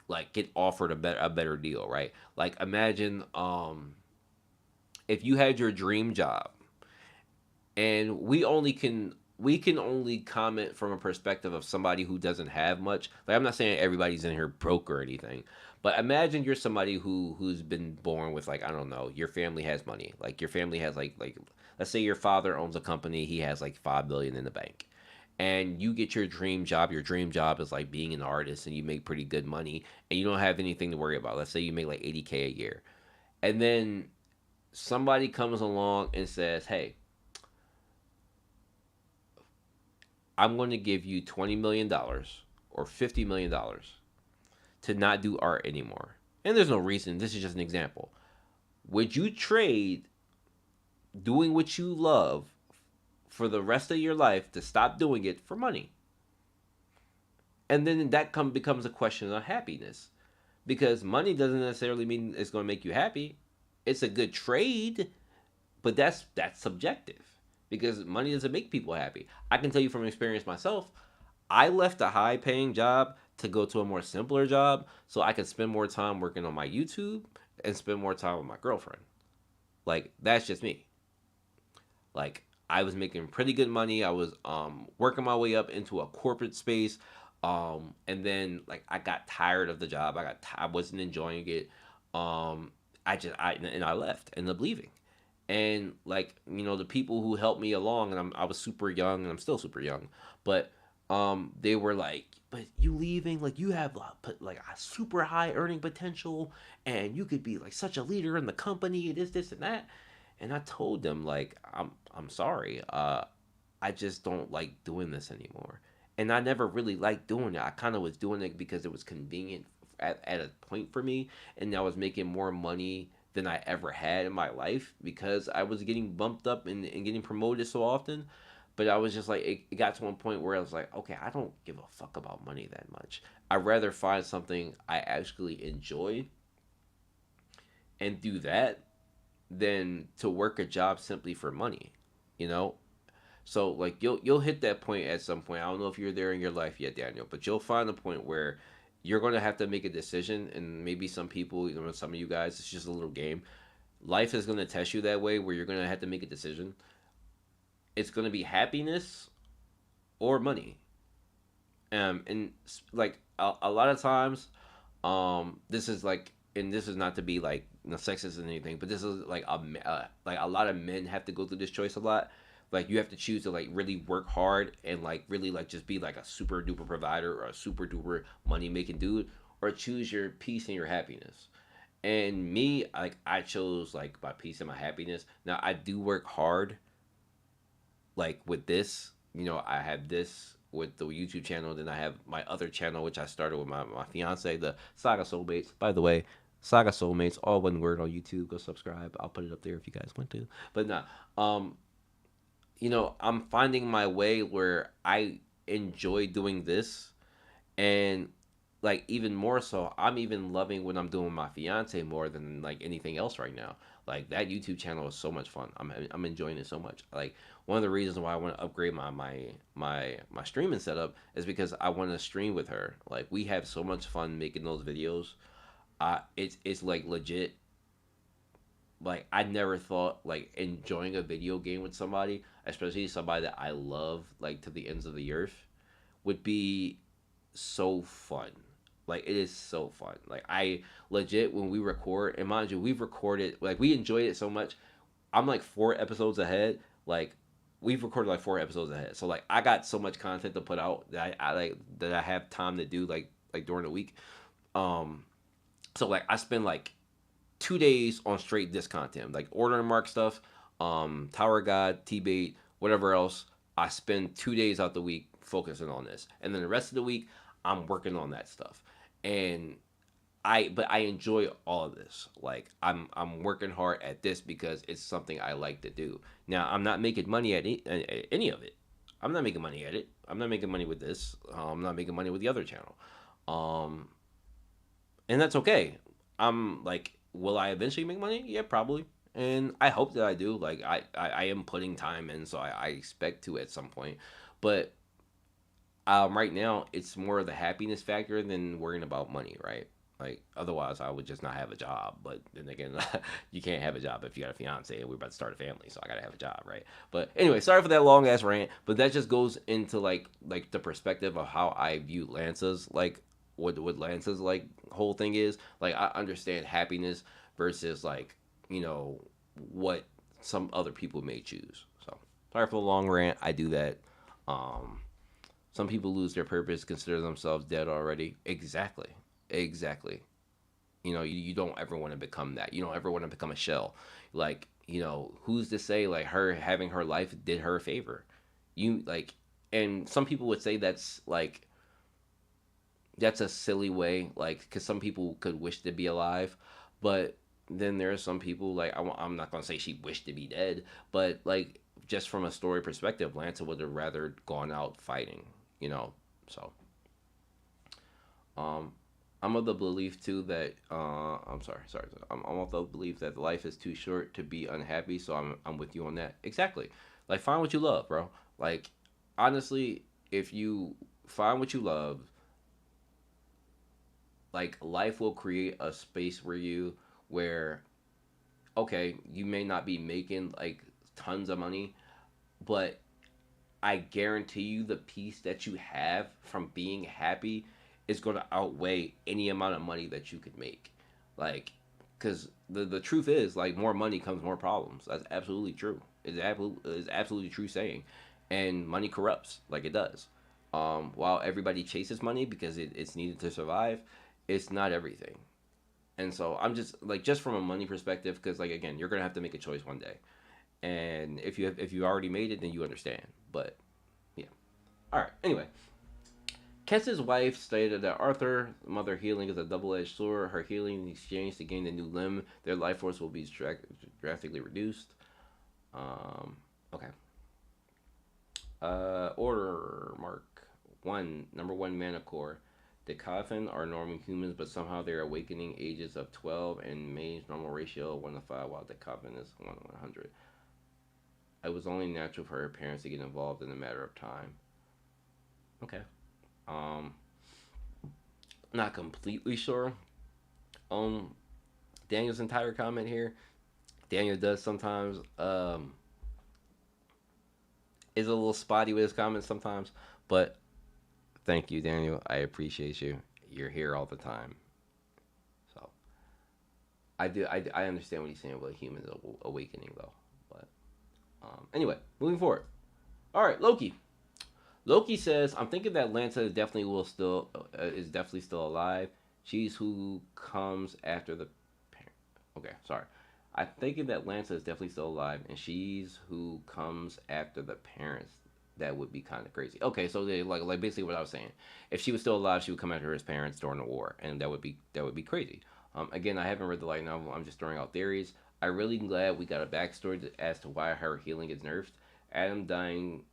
[SPEAKER 1] like get offered a better deal, right? Like imagine if you had your dream job, and we can only comment from a perspective of somebody who doesn't have much. Like I'm not saying everybody's in here broke or anything, but imagine you're somebody who's been born with like I don't know, your family has money. Like your family has like let's say your father owns a company, he has like 5 billion in the bank. And you get your dream job. Your dream job is like being an artist and you make pretty good money and you don't have anything to worry about. Let's say you make like 80K a year. And then somebody comes along and says, "Hey, I'm going to give you $20 million or $50 million to not do art anymore." And there's no reason. This is just an example. Would you trade doing what you love for the rest of your life to stop doing it for money? And then that becomes a question of happiness, because money doesn't necessarily mean it's going to make you happy. It's a good trade, but that's subjective because money doesn't make people happy. I can tell you from experience myself, I left a high paying job to go to a more simpler job so I could spend more time working on my YouTube and spend more time with my girlfriend. Like that's just me. Like I was making pretty good money. I was working my way up into a corporate space. And then like I got tired of the job. I wasn't enjoying it. Um I left, ended up leaving. And like the people who helped me along, and I was super young and I'm still super young, but they were like, but you leaving, like you have like a super high earning potential and you could be like such a leader in the company, this and that. And I told them like I'm sorry, I just don't like doing this anymore. And I never really liked doing it. I kind of was doing it because it was convenient at a point for me, and I was making more money than I ever had in my life because I was getting bumped up and getting promoted so often. But I was just like, it got to one point where I was like, okay, I don't give a fuck about money that much. I'd rather find something I actually enjoy and do that than to work a job simply for money, you know? So like you'll hit that point at some point. I don't know if you're there in your life yet, Daniel, but you'll find a point where you're going to have to make a decision, and maybe some people, some of you guys, it's just a little game. Life is going to test you that way, where you're going to have to make a decision. It's going to be happiness or money. And like a lot of times, this is like, and this is not to be like sexist or anything, but this is like like a lot of men have to go through this choice a lot. Like you have to choose to like really work hard and like really like just be like a super duper provider or a super duper money making dude, or choose your peace and your happiness. And me, like I chose like my peace and my happiness. Now I do work hard, like with this. I have this with the YouTube channel. Then I have my other channel, which I started with my fiance, the Saga Soulmates. By the way, Saga Soulmates, all one word on YouTube. Go subscribe. I'll put it up there if you guys want to. But nah, I'm finding my way where I enjoy doing this, and like even more so, I'm even loving what I'm doing with my fiance more than like anything else right now. Like that YouTube channel is so much fun. I'm enjoying it so much. Like one of the reasons why I want to upgrade my streaming setup is because I want to stream with her. Like we have so much fun making those videos. It's like legit. Like I never thought like enjoying a video game with somebody, especially somebody that I love like to the ends of the earth, would be so fun. Like it is so fun. Like I legit, when we record, and mind you, we've recorded, like we enjoyed it so much. I'm like 4 episodes ahead. Like we've recorded like 4 episodes ahead. So like I got so much content to put out that I like that I have time to do like during the week. Um so like I spend like 2 days on straight this content, like order and mark stuff, Tower God, T-bait, whatever else. I spend 2 days out the week focusing on this, and then the rest of the week I'm working on that stuff. And but I enjoy all of this. Like I'm working hard at this because it's something I like to do. Now I'm not making money at any of it. I'm not making money at it. I'm not making money with this. I'm not making money with the other channel. Um, and that's okay. I'm like, will I eventually make money? Yeah, probably. And I hope that I do. Like I am putting time in, so I expect to at some point. But right now it's more of the happiness factor than worrying about money, right? Like otherwise I would just not have a job. But then again, you can't have a job if you got a fiance and we're about to start a family, so I gotta have a job, right? But anyway, sorry for that long ass rant. But that just goes into like the perspective of how I view Lance's like what Lance's like whole thing is. Like I understand happiness versus like, you know, what some other people may choose. So sorry for the long rant. I do that. Um some people lose their purpose, consider themselves dead already. Exactly. Exactly. You know, you don't ever want to become that. You don't ever want to become a shell. Like, you know, who's to say like her having her life did her a favor? You like, and some people would say that's a silly way, like, because some people could wish to be alive, but then there are some people like I'm not gonna say she wished to be dead, but like just from a story perspective, Lancer would have rather gone out fighting, you know. So um, I'm of the belief too that I'm sorry, I'm of the belief that life is too short to be unhappy. So I'm with you on that. Exactly. Like find what you love, bro. Like honestly, if you find what you love, like life will create a space where where okay, you may not be making like tons of money, but I guarantee you the peace that you have from being happy is going to outweigh any amount of money that you could make. Like, because the truth is, like, more money comes more problems. That's absolutely true. It's absolutely true saying. And money corrupts, like it does. While everybody chases money because it's needed to survive, it's not everything. And so I'm just like just from a money perspective, because like again, you're gonna have to make a choice one day. And if you already made it, then you understand. But yeah. All right. Anyway, Kess's wife stated that Arthur's mother healing is a double-edged sword. Her healing in exchange to gain a new limb, their life force will be drastically reduced. Um, okay. Order mark one. Number one mana core. The Coffin are normal humans, but somehow they're awakening ages of 12 and May's normal ratio 1 to 5, while the Coffin is 1 to 100. It was only natural for her parents to get involved in a matter of time. Okay. Um, not completely sure. Um, Daniel's entire comment here. Daniel does sometimes is a little spotty with his comments sometimes, but thank you, Daniel. I appreciate you. You're here all the time, so I understand what he's saying about humans awakening though. But anyway, moving forward. All right, Loki. Loki says, "I'm thinking that Lanta definitely will still is definitely still alive. She's who comes after the parent." Okay, sorry. I'm thinking that Lanta is definitely still alive, and she's who comes after the parents. That would be kind of crazy. Okay, so they like basically what I was saying. If she was still alive, she would come after his parents during the war, and that would be crazy. Again, I haven't read the light novel. I'm just throwing out theories. I'm really glad we got a backstory as to why her healing is nerfed. Adam dying,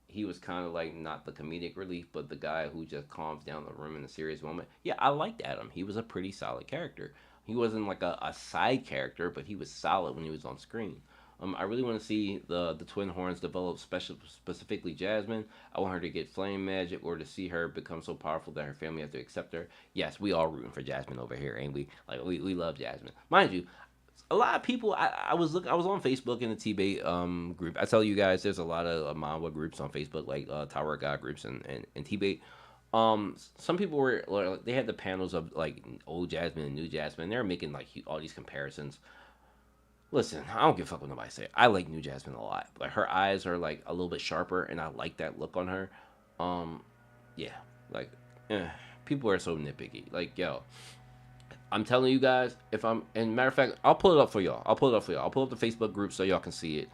[SPEAKER 1] he was kind of like not the comedic relief, but the guy who just calms down the room in a serious moment. Yeah, I liked Adam. He was a pretty solid character. He wasn't like a side character, but he was solid when he was on screen. I really want to see the twin horns develop, specifically Jasmine. I want her to get flame magic, or to see her become so powerful that her family has to accept her. Yes, we all rooting for Jasmine over here, ain't we? Like we love Jasmine, mind you. A lot of people, I was on Facebook in the T-Bait group. I tell you guys, there's a lot of manga groups on Facebook, like Tower of God groups and T-Bait. Some people were like, they had the panels of like old Jasmine and new Jasmine. They're making like all these comparisons. Listen, I don't give a fuck what nobody say. I like new Jasmine a lot. Like her eyes are like a little bit sharper, and I like that look on her. Um, yeah, like, eh, people are so nitpicky. Like, yo, I'm telling you guys, if I'm, and matter of fact, I'll pull it up for y'all. I'll pull up the Facebook group so y'all can see it.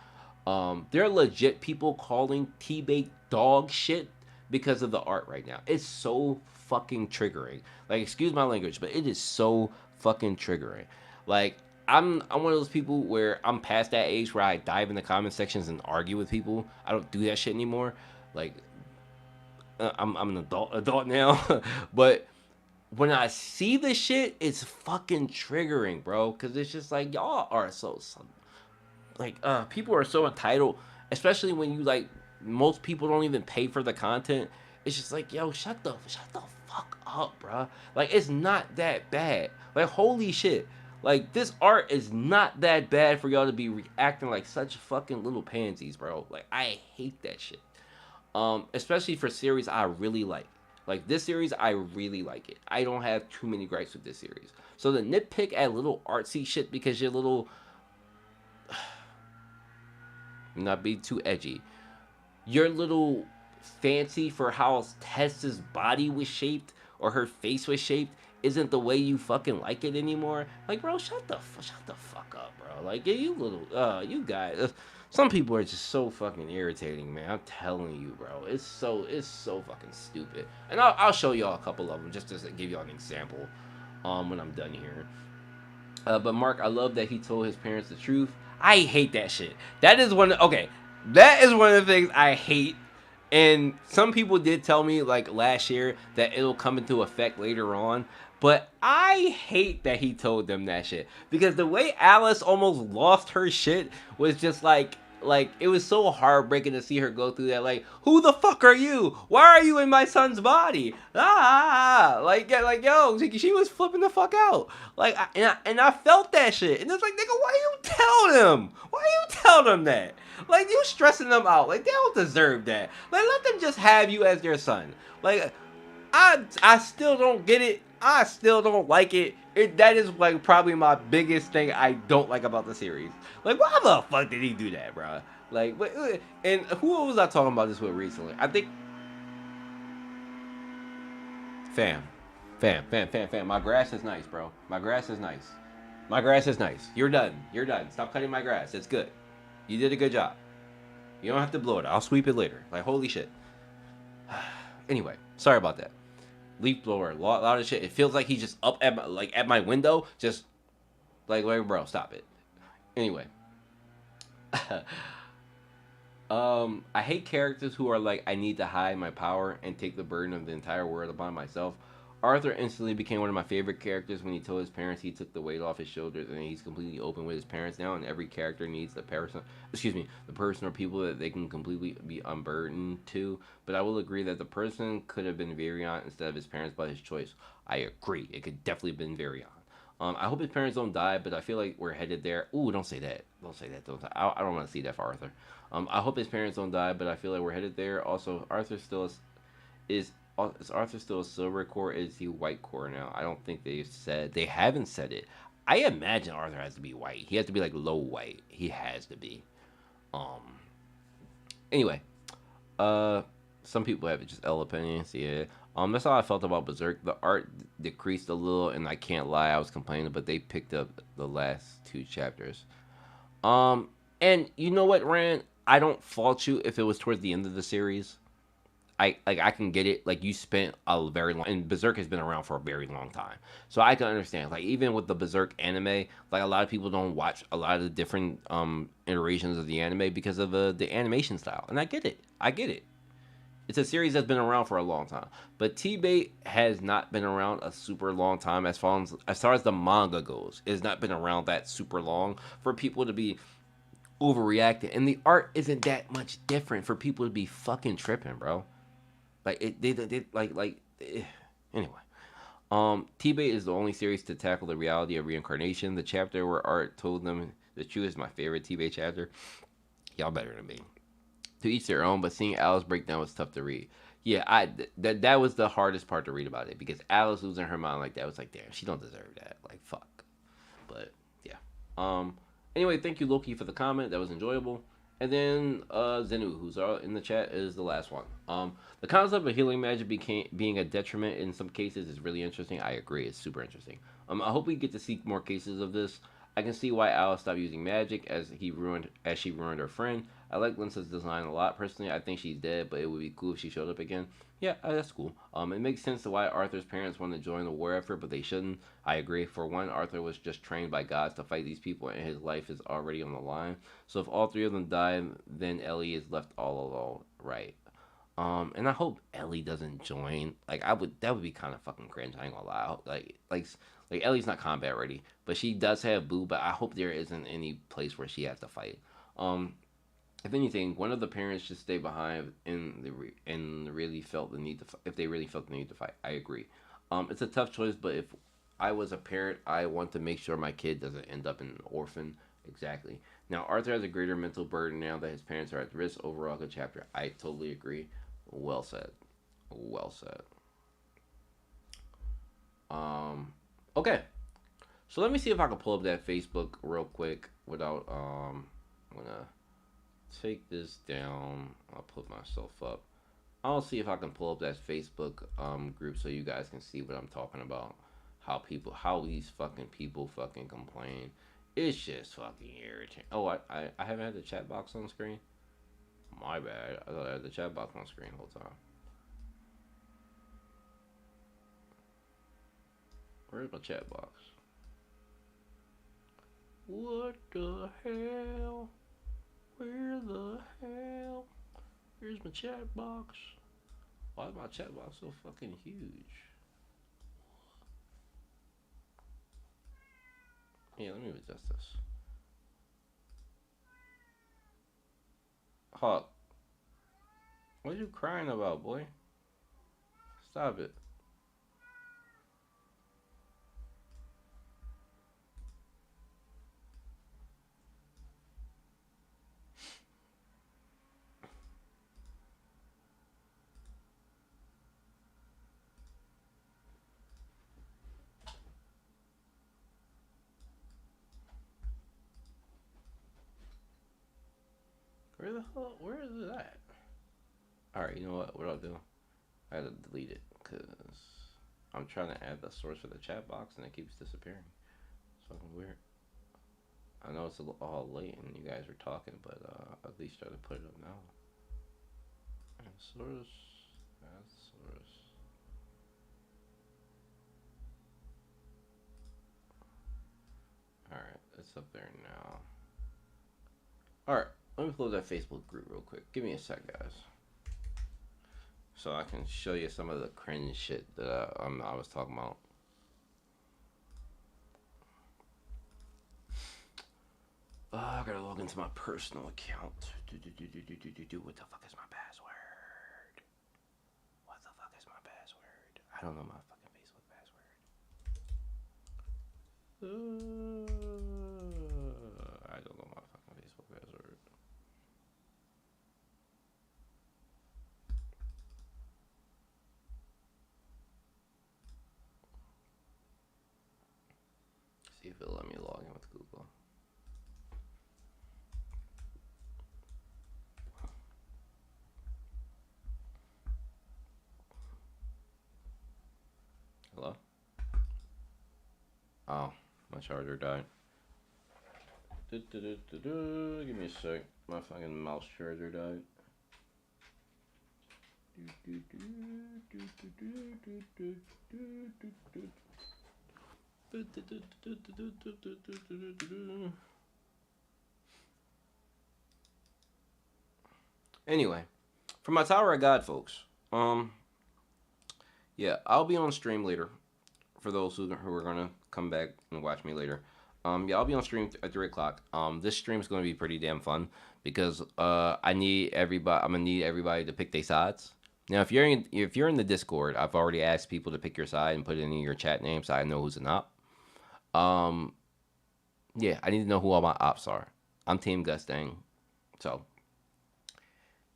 [SPEAKER 1] There are legit people calling T-Bait dog shit because of the art right now. It's so fucking triggering. Like, excuse my language, but it is so fucking triggering. Like, I'm one of those people where I'm past that age where I dive in the comment sections and argue with people. I don't do that shit anymore. Like, I'm an adult now, but when I see this shit, it's fucking triggering, bro. Cause it's just like y'all are so like people are so entitled, especially when you like most people don't even pay for the content. It's just like, yo, shut the fuck up, bro. Like, it's not that bad. Like, holy shit. Like, this art is not that bad for y'all to be reacting like such fucking little pansies, bro. Like, I hate that shit. Especially for series I really like. Like, this series, I really like it. I don't have too many gripes with this series. So the nitpick at little artsy shit because you're little, not be too edgy. Your little fancy for how Tessa's body was shaped or her face was shaped isn't the way you fucking like it anymore. Like, bro, shut the fuck up, bro. Like, yeah, you little you guys. Some people are just so fucking irritating, man. I'm telling you, bro. It's so fucking stupid. And I'll show y'all a couple of them just to give y'all an example. When I'm done here. But Mark, I love that he told his parents the truth. I hate that shit. That is one. Okay, that is one of the things I hate. And some people did tell me like last year that it'll come into effect later on. But I hate that he told them that shit because the way Alice almost lost her shit was just like it was so heartbreaking to see her go through that. Like, who the fuck are you? Why are you in my son's body? Like, yeah, like, yo, she was flipping the fuck out. Like, and I felt that shit, and it's like, nigga, why you tell them? Why you tell them that? Like, you stressing them out. Like, they don't deserve that. Like, let them just have you as their son. Like, I still don't get it. I still don't like it. That is like probably my biggest thing I don't like about the series. Like, why the fuck did he do that, bro? Like, and who was I talking about this with recently? I think, fam, fam. My grass is nice, bro. My grass is nice. My grass is nice. You're done. You're done. Stop cutting my grass. It's good. You did a good job. You don't have to blow it. I'll sweep it later. Like, holy shit. Anyway, sorry about that. Leaf blower, a lot of shit. It feels like he's just up at my window, just like bro, stop it. Anyway, I hate characters who are like, I need to hide my power and take the burden of the entire world upon myself. Arthur instantly became one of my favorite characters when he told his parents he took the weight off his shoulders and he's completely open with his parents now. And every character needs the person or people that they can completely be unburdened to. But I will agree that the person could have been Variant instead of his parents by his choice. I agree. It could definitely have been Variant. I hope his parents don't die, but I feel like we're headed there. Ooh, don't say that. Don't say that. I don't want to see that for Arthur. I hope his parents don't die, but I feel like we're headed there. Also, Arthur still is Arthur still a silver core? Is he white core now? I don't think they haven't said it. I imagine Arthur has to be white. He has to be like low white. He has to be. Um. Anyway, some people have just L opinions. Yeah. That's how I felt about Berserk. The art decreased a little, and I can't lie, I was complaining, but they picked up the last two chapters. And you know what, Rand? I don't fault you if it was towards the end of the series. I can get it. Like, you spent a very long, and Berserk has been around for a very long time, so I can understand. Like, even with the Berserk anime, like, a lot of people don't watch a lot of the different iterations of the anime because of the animation style, and I get it. I get it. It's a series that's been around for a long time, but T-Bait has not been around a super long time as far as the manga goes. It's not been around that super long for people to be overreacting, and the art isn't that much different for people to be fucking tripping, bro. Like, they anyway. T-Bait is the only series to tackle the reality of reincarnation. The chapter where Art told them the truth is my favorite T-Bait chapter. Y'all better than me. To each their own, but seeing Alice break down was tough to read. Yeah, that was the hardest part to read about it because Alice losing her mind like that was like, damn, she don't deserve that. Like, fuck. But yeah. Anyway, thank you, Loki, for the comment. That was enjoyable. And then Zenu, who's in the chat, is the last one. The concept of healing magic being a detriment in some cases is really interesting. I agree, it's super interesting. I hope we get to see more cases of this. I can see why Alice stopped using magic as she ruined her friend. I like Linsa's design a lot personally. I think she's dead, but it would be cool if she showed up again. Yeah, that's cool. It makes sense to why Arthur's parents want to join the war effort, but they shouldn't. I agree. For one, Arthur was just trained by gods to fight these people, and his life is already on the line. So if all three of them die, then Ellie is left all alone. Right. And I hope Ellie doesn't join. Like I would, that would be kind of fucking cringe. I ain't gonna lie. Like Ellie's not combat ready, but she does have Boo. But I hope there isn't any place where she has to fight. Um, if anything, one of the parents should stay behind and really felt the need to if they really felt the need to fight. I agree. It's a tough choice, but if I was a parent, I want to make sure my kid doesn't end up an orphan. Exactly. Now Arthur has a greater mental burden now that his parents are at risk. Overall, good chapter. I totally agree. Well said. Well said. Um. Okay. So let me see if I can pull up that Facebook real quick without I'm gonna take this down. I'll put myself up. I'll see if I can pull up that Facebook group so you guys can see what I'm talking about. How these fucking people fucking complain. It's just fucking irritating. Oh, I haven't had the chat box on screen. My bad. I thought I had the chat box on screen the whole time. Where's my chat box? What the hell? Where the hell? Where's my chat box? Why is my chat box so fucking huge? Yeah, let me adjust this. Hawk, what are you crying about, boy? Stop it. Where the hell? Where is it at? Alright, you know what? What I'll do? I had to delete it because I'm trying to add the source for the chat box and it keeps disappearing. It's fucking weird. I know it's all late and you guys are talking, but at least try to put it up now. Add source. Add source. Alright, it's up there now. Alright, let me close that Facebook group real quick. Give me a sec, guys. So I can show you some of the cringe shit that I was talking about. I gotta log into my personal account. What the fuck is my password? What the fuck is my password? I don't know my fucking Facebook password. I don't know my fucking Facebook password. See if it'll let me log in with Google. Hello? Oh, my charger died. Give me a sec. My fucking mouse charger died. Anyway, for my Tower of God folks, yeah, I'll be on stream later. For those who are gonna come back and watch me later, yeah, I'll be on stream at 3 o'clock. This stream is gonna be pretty damn fun because I need everybody. I'm gonna need everybody to pick their sides. Now, if you're in the Discord, I've already asked people to pick your side and put it in your chat name so I know who's an op. Um, yeah, I need to know who all my ops are. I'm Team Gustang, so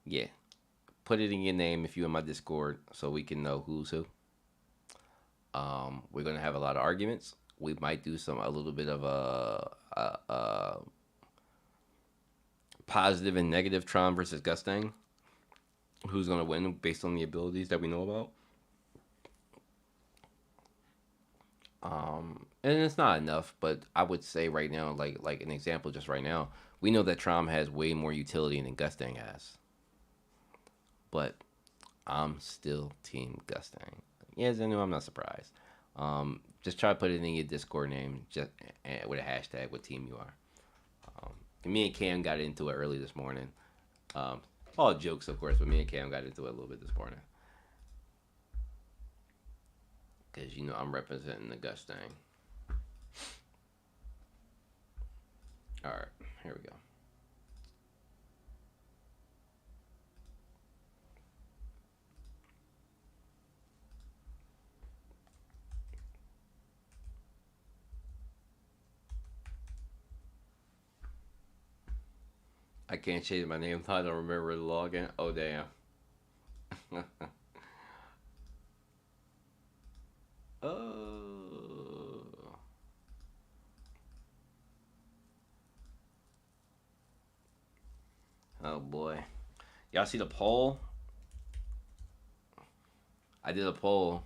[SPEAKER 1] yeah, put it in your name if you're in my Discord so we can know who's who. We're gonna have a lot of arguments. We might do a little bit of a positive and negative Tron versus Gustang. Who's gonna win based on the abilities that we know about? and it's not enough. But I would say right now, like an example, just right now, we know that Trom has way more utility than Gustang has. But I'm still Team Gustang. Yes, I know. I'm not surprised. Just try to put it in your Discord name, just with a hashtag what team you are. Um, Me and Cam got into it early this morning. Um, all jokes, of course, but me and Cam got into it a little bit this morning because I'm representing the Gustang. All right, here we go. I can't change my name. I don't remember the login. Oh damn. Oh. Oh boy. Y'all see the poll? I did a poll.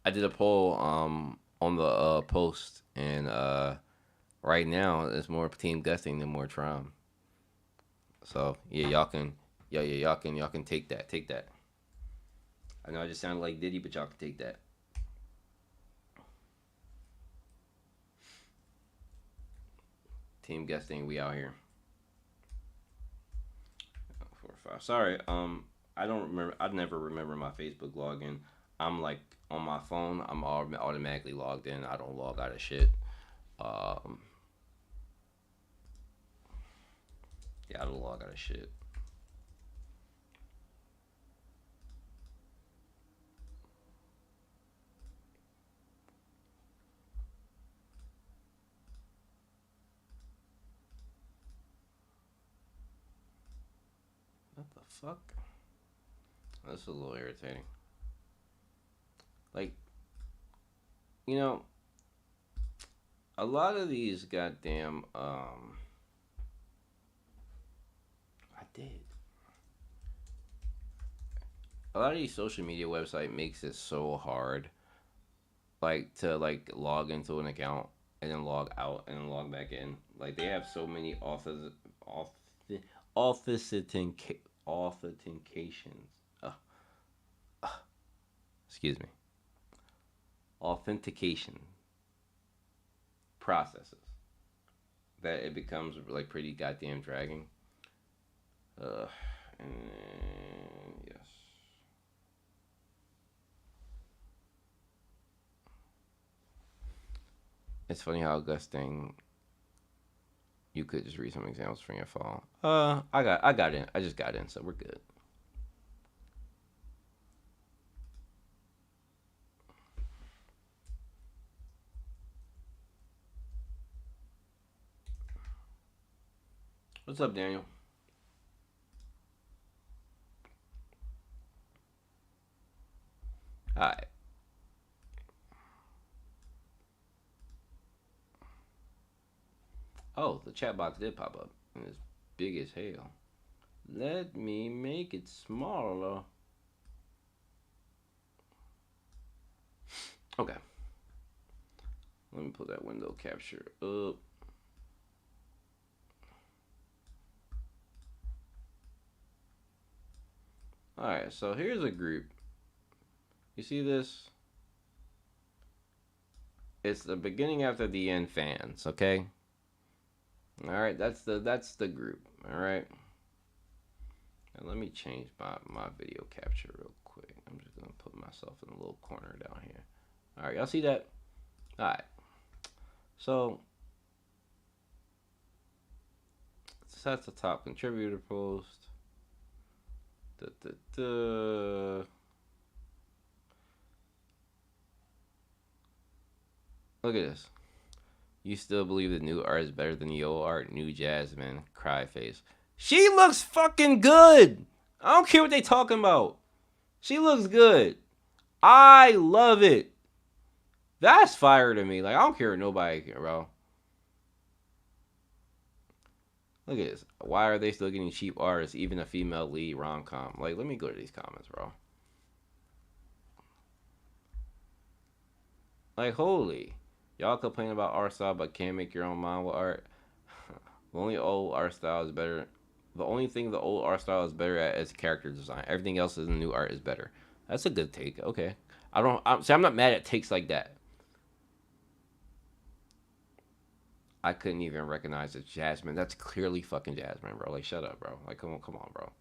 [SPEAKER 1] I did a poll on the post, and right now it's more Team Gusting than more Trom. So yeah, y'all can take that. Take that. I know I just sounded like Diddy, but y'all can take that. Team Gusting, we out here. 4 5. Sorry, I don't remember. I never remember my Facebook login. I'm like on my phone. I'm automatically logged in. I don't log out of shit. Um, yeah, I don't log out of shit. What the fuck? That's a little irritating. Like, you know, a lot of these goddamn I did. A lot of these social media website makes it so hard, like to like log into an account and then log out and then log back in. Like they have so many off authentications. Uh, excuse me, authentication processes that it becomes like pretty goddamn dragging. Uh, and yes. It's funny how Gusting you could just read some examples from your phone. I got in. I just got in, so we're good. What's up, Daniel? All right. Oh, the chat box did pop up, and it's big as hell. Let me make it smaller. Okay. Let me put that window capture up. Alright, so here's a group. You see this? It's the beginning after the end fans, okay? Alright, that's the group. Alright. Now let me change my video capture real quick. I'm just gonna put myself in a little corner down here. Alright, y'all see that? Alright. So that's the top contributor post. Da, da, da. Look at this. You still believe the new art is better than the old art? New Jasmine, cry face. She looks fucking good. I don't care what they talking about. She looks good. I love it. That's fire to me. Like I don't care what nobody care, bro. Look at this. Why are they still getting cheap artists, even a female lead rom com? Like, let me go to these comments, bro. Like, holy. Y'all complain about art style but can't make your own mind with art. The only old art style is better. The only thing the old art style is better at is character design. Everything else in the new art is better. That's a good take. Okay. I don't. I'm not mad at takes like that. I couldn't even recognize it's Jasmine. That's clearly fucking Jasmine, bro. Like, shut up, bro. Like, come on, bro.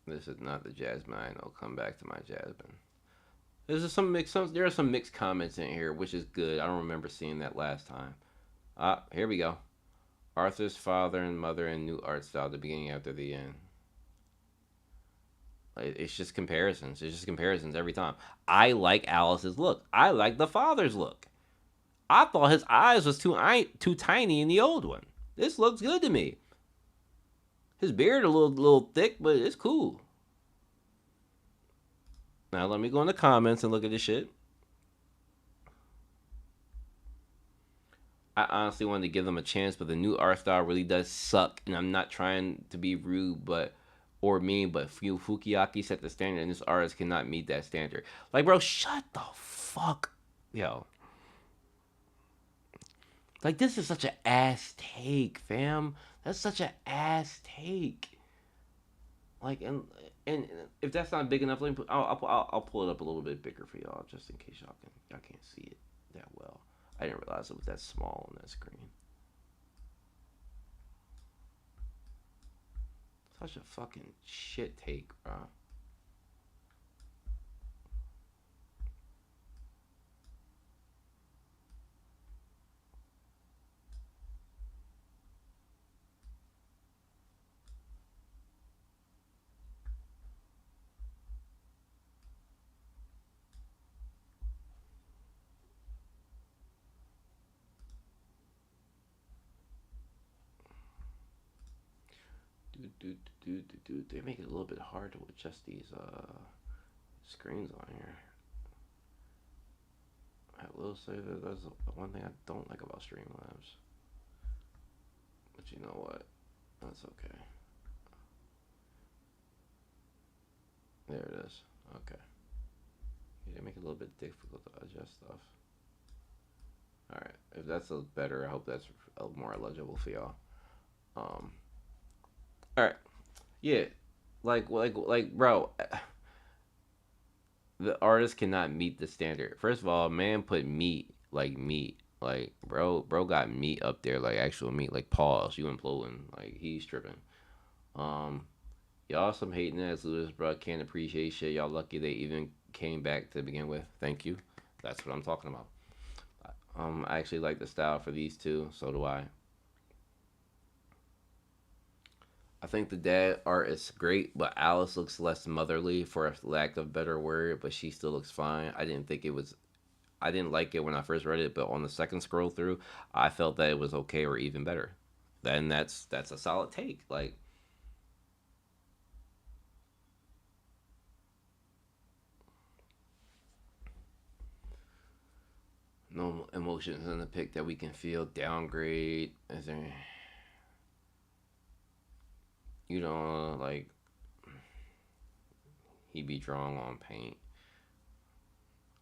[SPEAKER 1] This is not the Jasmine I know. Come back to my Jasmine. There's some mixed. There are some mixed comments in here, which is good. I don't remember seeing that last time. Ah, here we go. Arthur's father and mother in new art style. The beginning after the end. It's just comparisons. It's just comparisons every time. I like Alice's look. I like the father's look. I thought his eyes was too tiny in the old one. This looks good to me. His beard a little thick, but it's cool. Now let me go in the comments and look at this shit. I honestly wanted to give them a chance, but the new art style really does suck. And I'm not trying to be rude, but or mean, but Fukiaki set the standard, and this artist cannot meet that standard. Like, bro, shut the fuck, yo. Like, this is such an ass take, fam. That's such an ass take. Like, and if that's not big enough, let me put, I'll pull it up a little bit bigger for y'all, just in case y'all can't see it that well. I didn't realize it was that small on that screen. Such a fucking shit take, bro. They make it a little bit hard to adjust these screens on here. I will say that that's one thing I don't like about Streamlabs. But you know what? That's okay. There it is. Okay. Yeah, they make it a little bit difficult to adjust stuff. Alright. If that's a better, I hope that's more legible for y'all. Um. Alright. Yeah. Bro, the artist cannot meet the standard. First of all, man put meat like meat. Like, bro got meat up there, like actual meat. Like, pause, you imploding. Like, he's tripping. Um, y'all some hating ass losers, bro. Can't appreciate shit. Y'all lucky they even came back to begin with. Thank you. That's what I'm talking about. I actually like the style for these two. So do I. I think the dad art is great, but Alice looks less motherly for a lack of better word, but she still looks fine. I didn't like it when I first read it, but on the second scroll through, I felt that it was okay or even better. Then that's a solid take. Like, no emotions in the pic that we can feel. Downgrade. Is there? You know, like he be drawing on paint.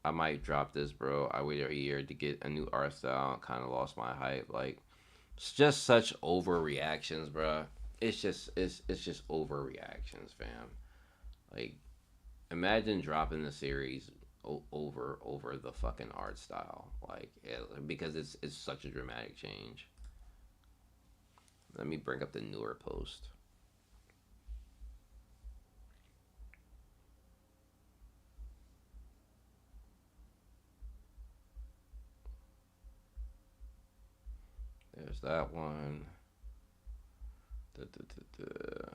[SPEAKER 1] I might drop this, bro. I waited a year to get a new art style. Kind of lost my hype. Like, it's just such overreactions, bro. It's just overreactions, fam. Like, imagine dropping the series over the fucking art style, like because it's such a dramatic change. Let me bring up the newer post. There's that one. Da, da, da, da.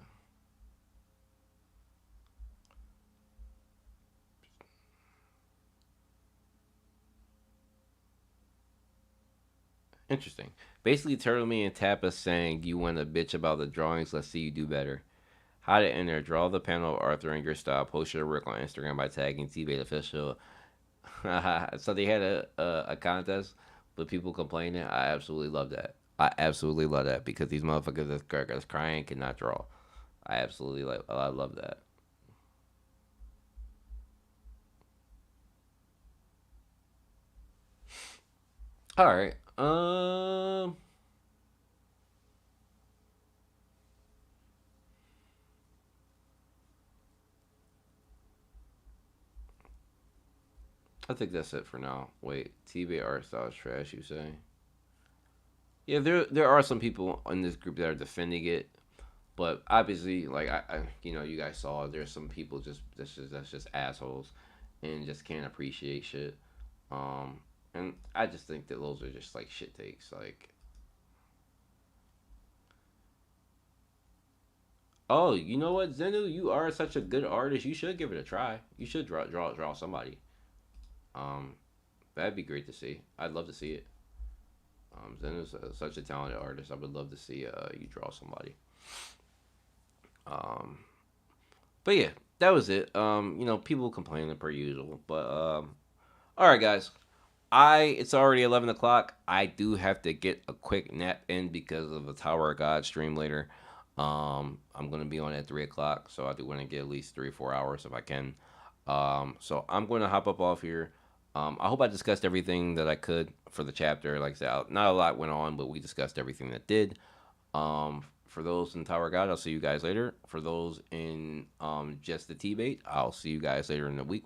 [SPEAKER 1] Interesting. Basically, Turtle Me and Tappa saying you want to bitch about the drawings. Let's see you do better. How to enter? Draw the panel of Arthur in your style. Post your work on Instagram by tagging T-Bait official. So they had a contest with people complaining. I absolutely love that. I absolutely love that because these motherfuckers that's crying cannot draw. I absolutely like. I love that. All right. I think that's it for now. Wait, T-Bait art style is trash. You say? Yeah, there are some people in this group that are defending it, but obviously, like you guys saw, there's some people just assholes, and just can't appreciate shit. Um, and I just think that those are just like shit takes. Like, oh, you know what, Zenu, you are such a good artist. You should give it a try. You should draw somebody. Um, that'd be great to see. I'd love to see it. Zenu's such a talented artist. I would love to see you draw somebody. Um, but yeah, that was it. People complaining per usual, but all right, guys. It's already 11 o'clock. I do have to get a quick nap in because of the Tower of God stream later. I'm gonna be on at 3 o'clock, so I do want to get at least 3 or 4 hours if I can. So I'm going to hop up off here. I hope I discussed everything that I could for the chapter. Like I said, not a lot went on, but we discussed everything that did. For those in Tower of God, I'll see you guys later. For those in just the T bait, I'll see you guys later in the week.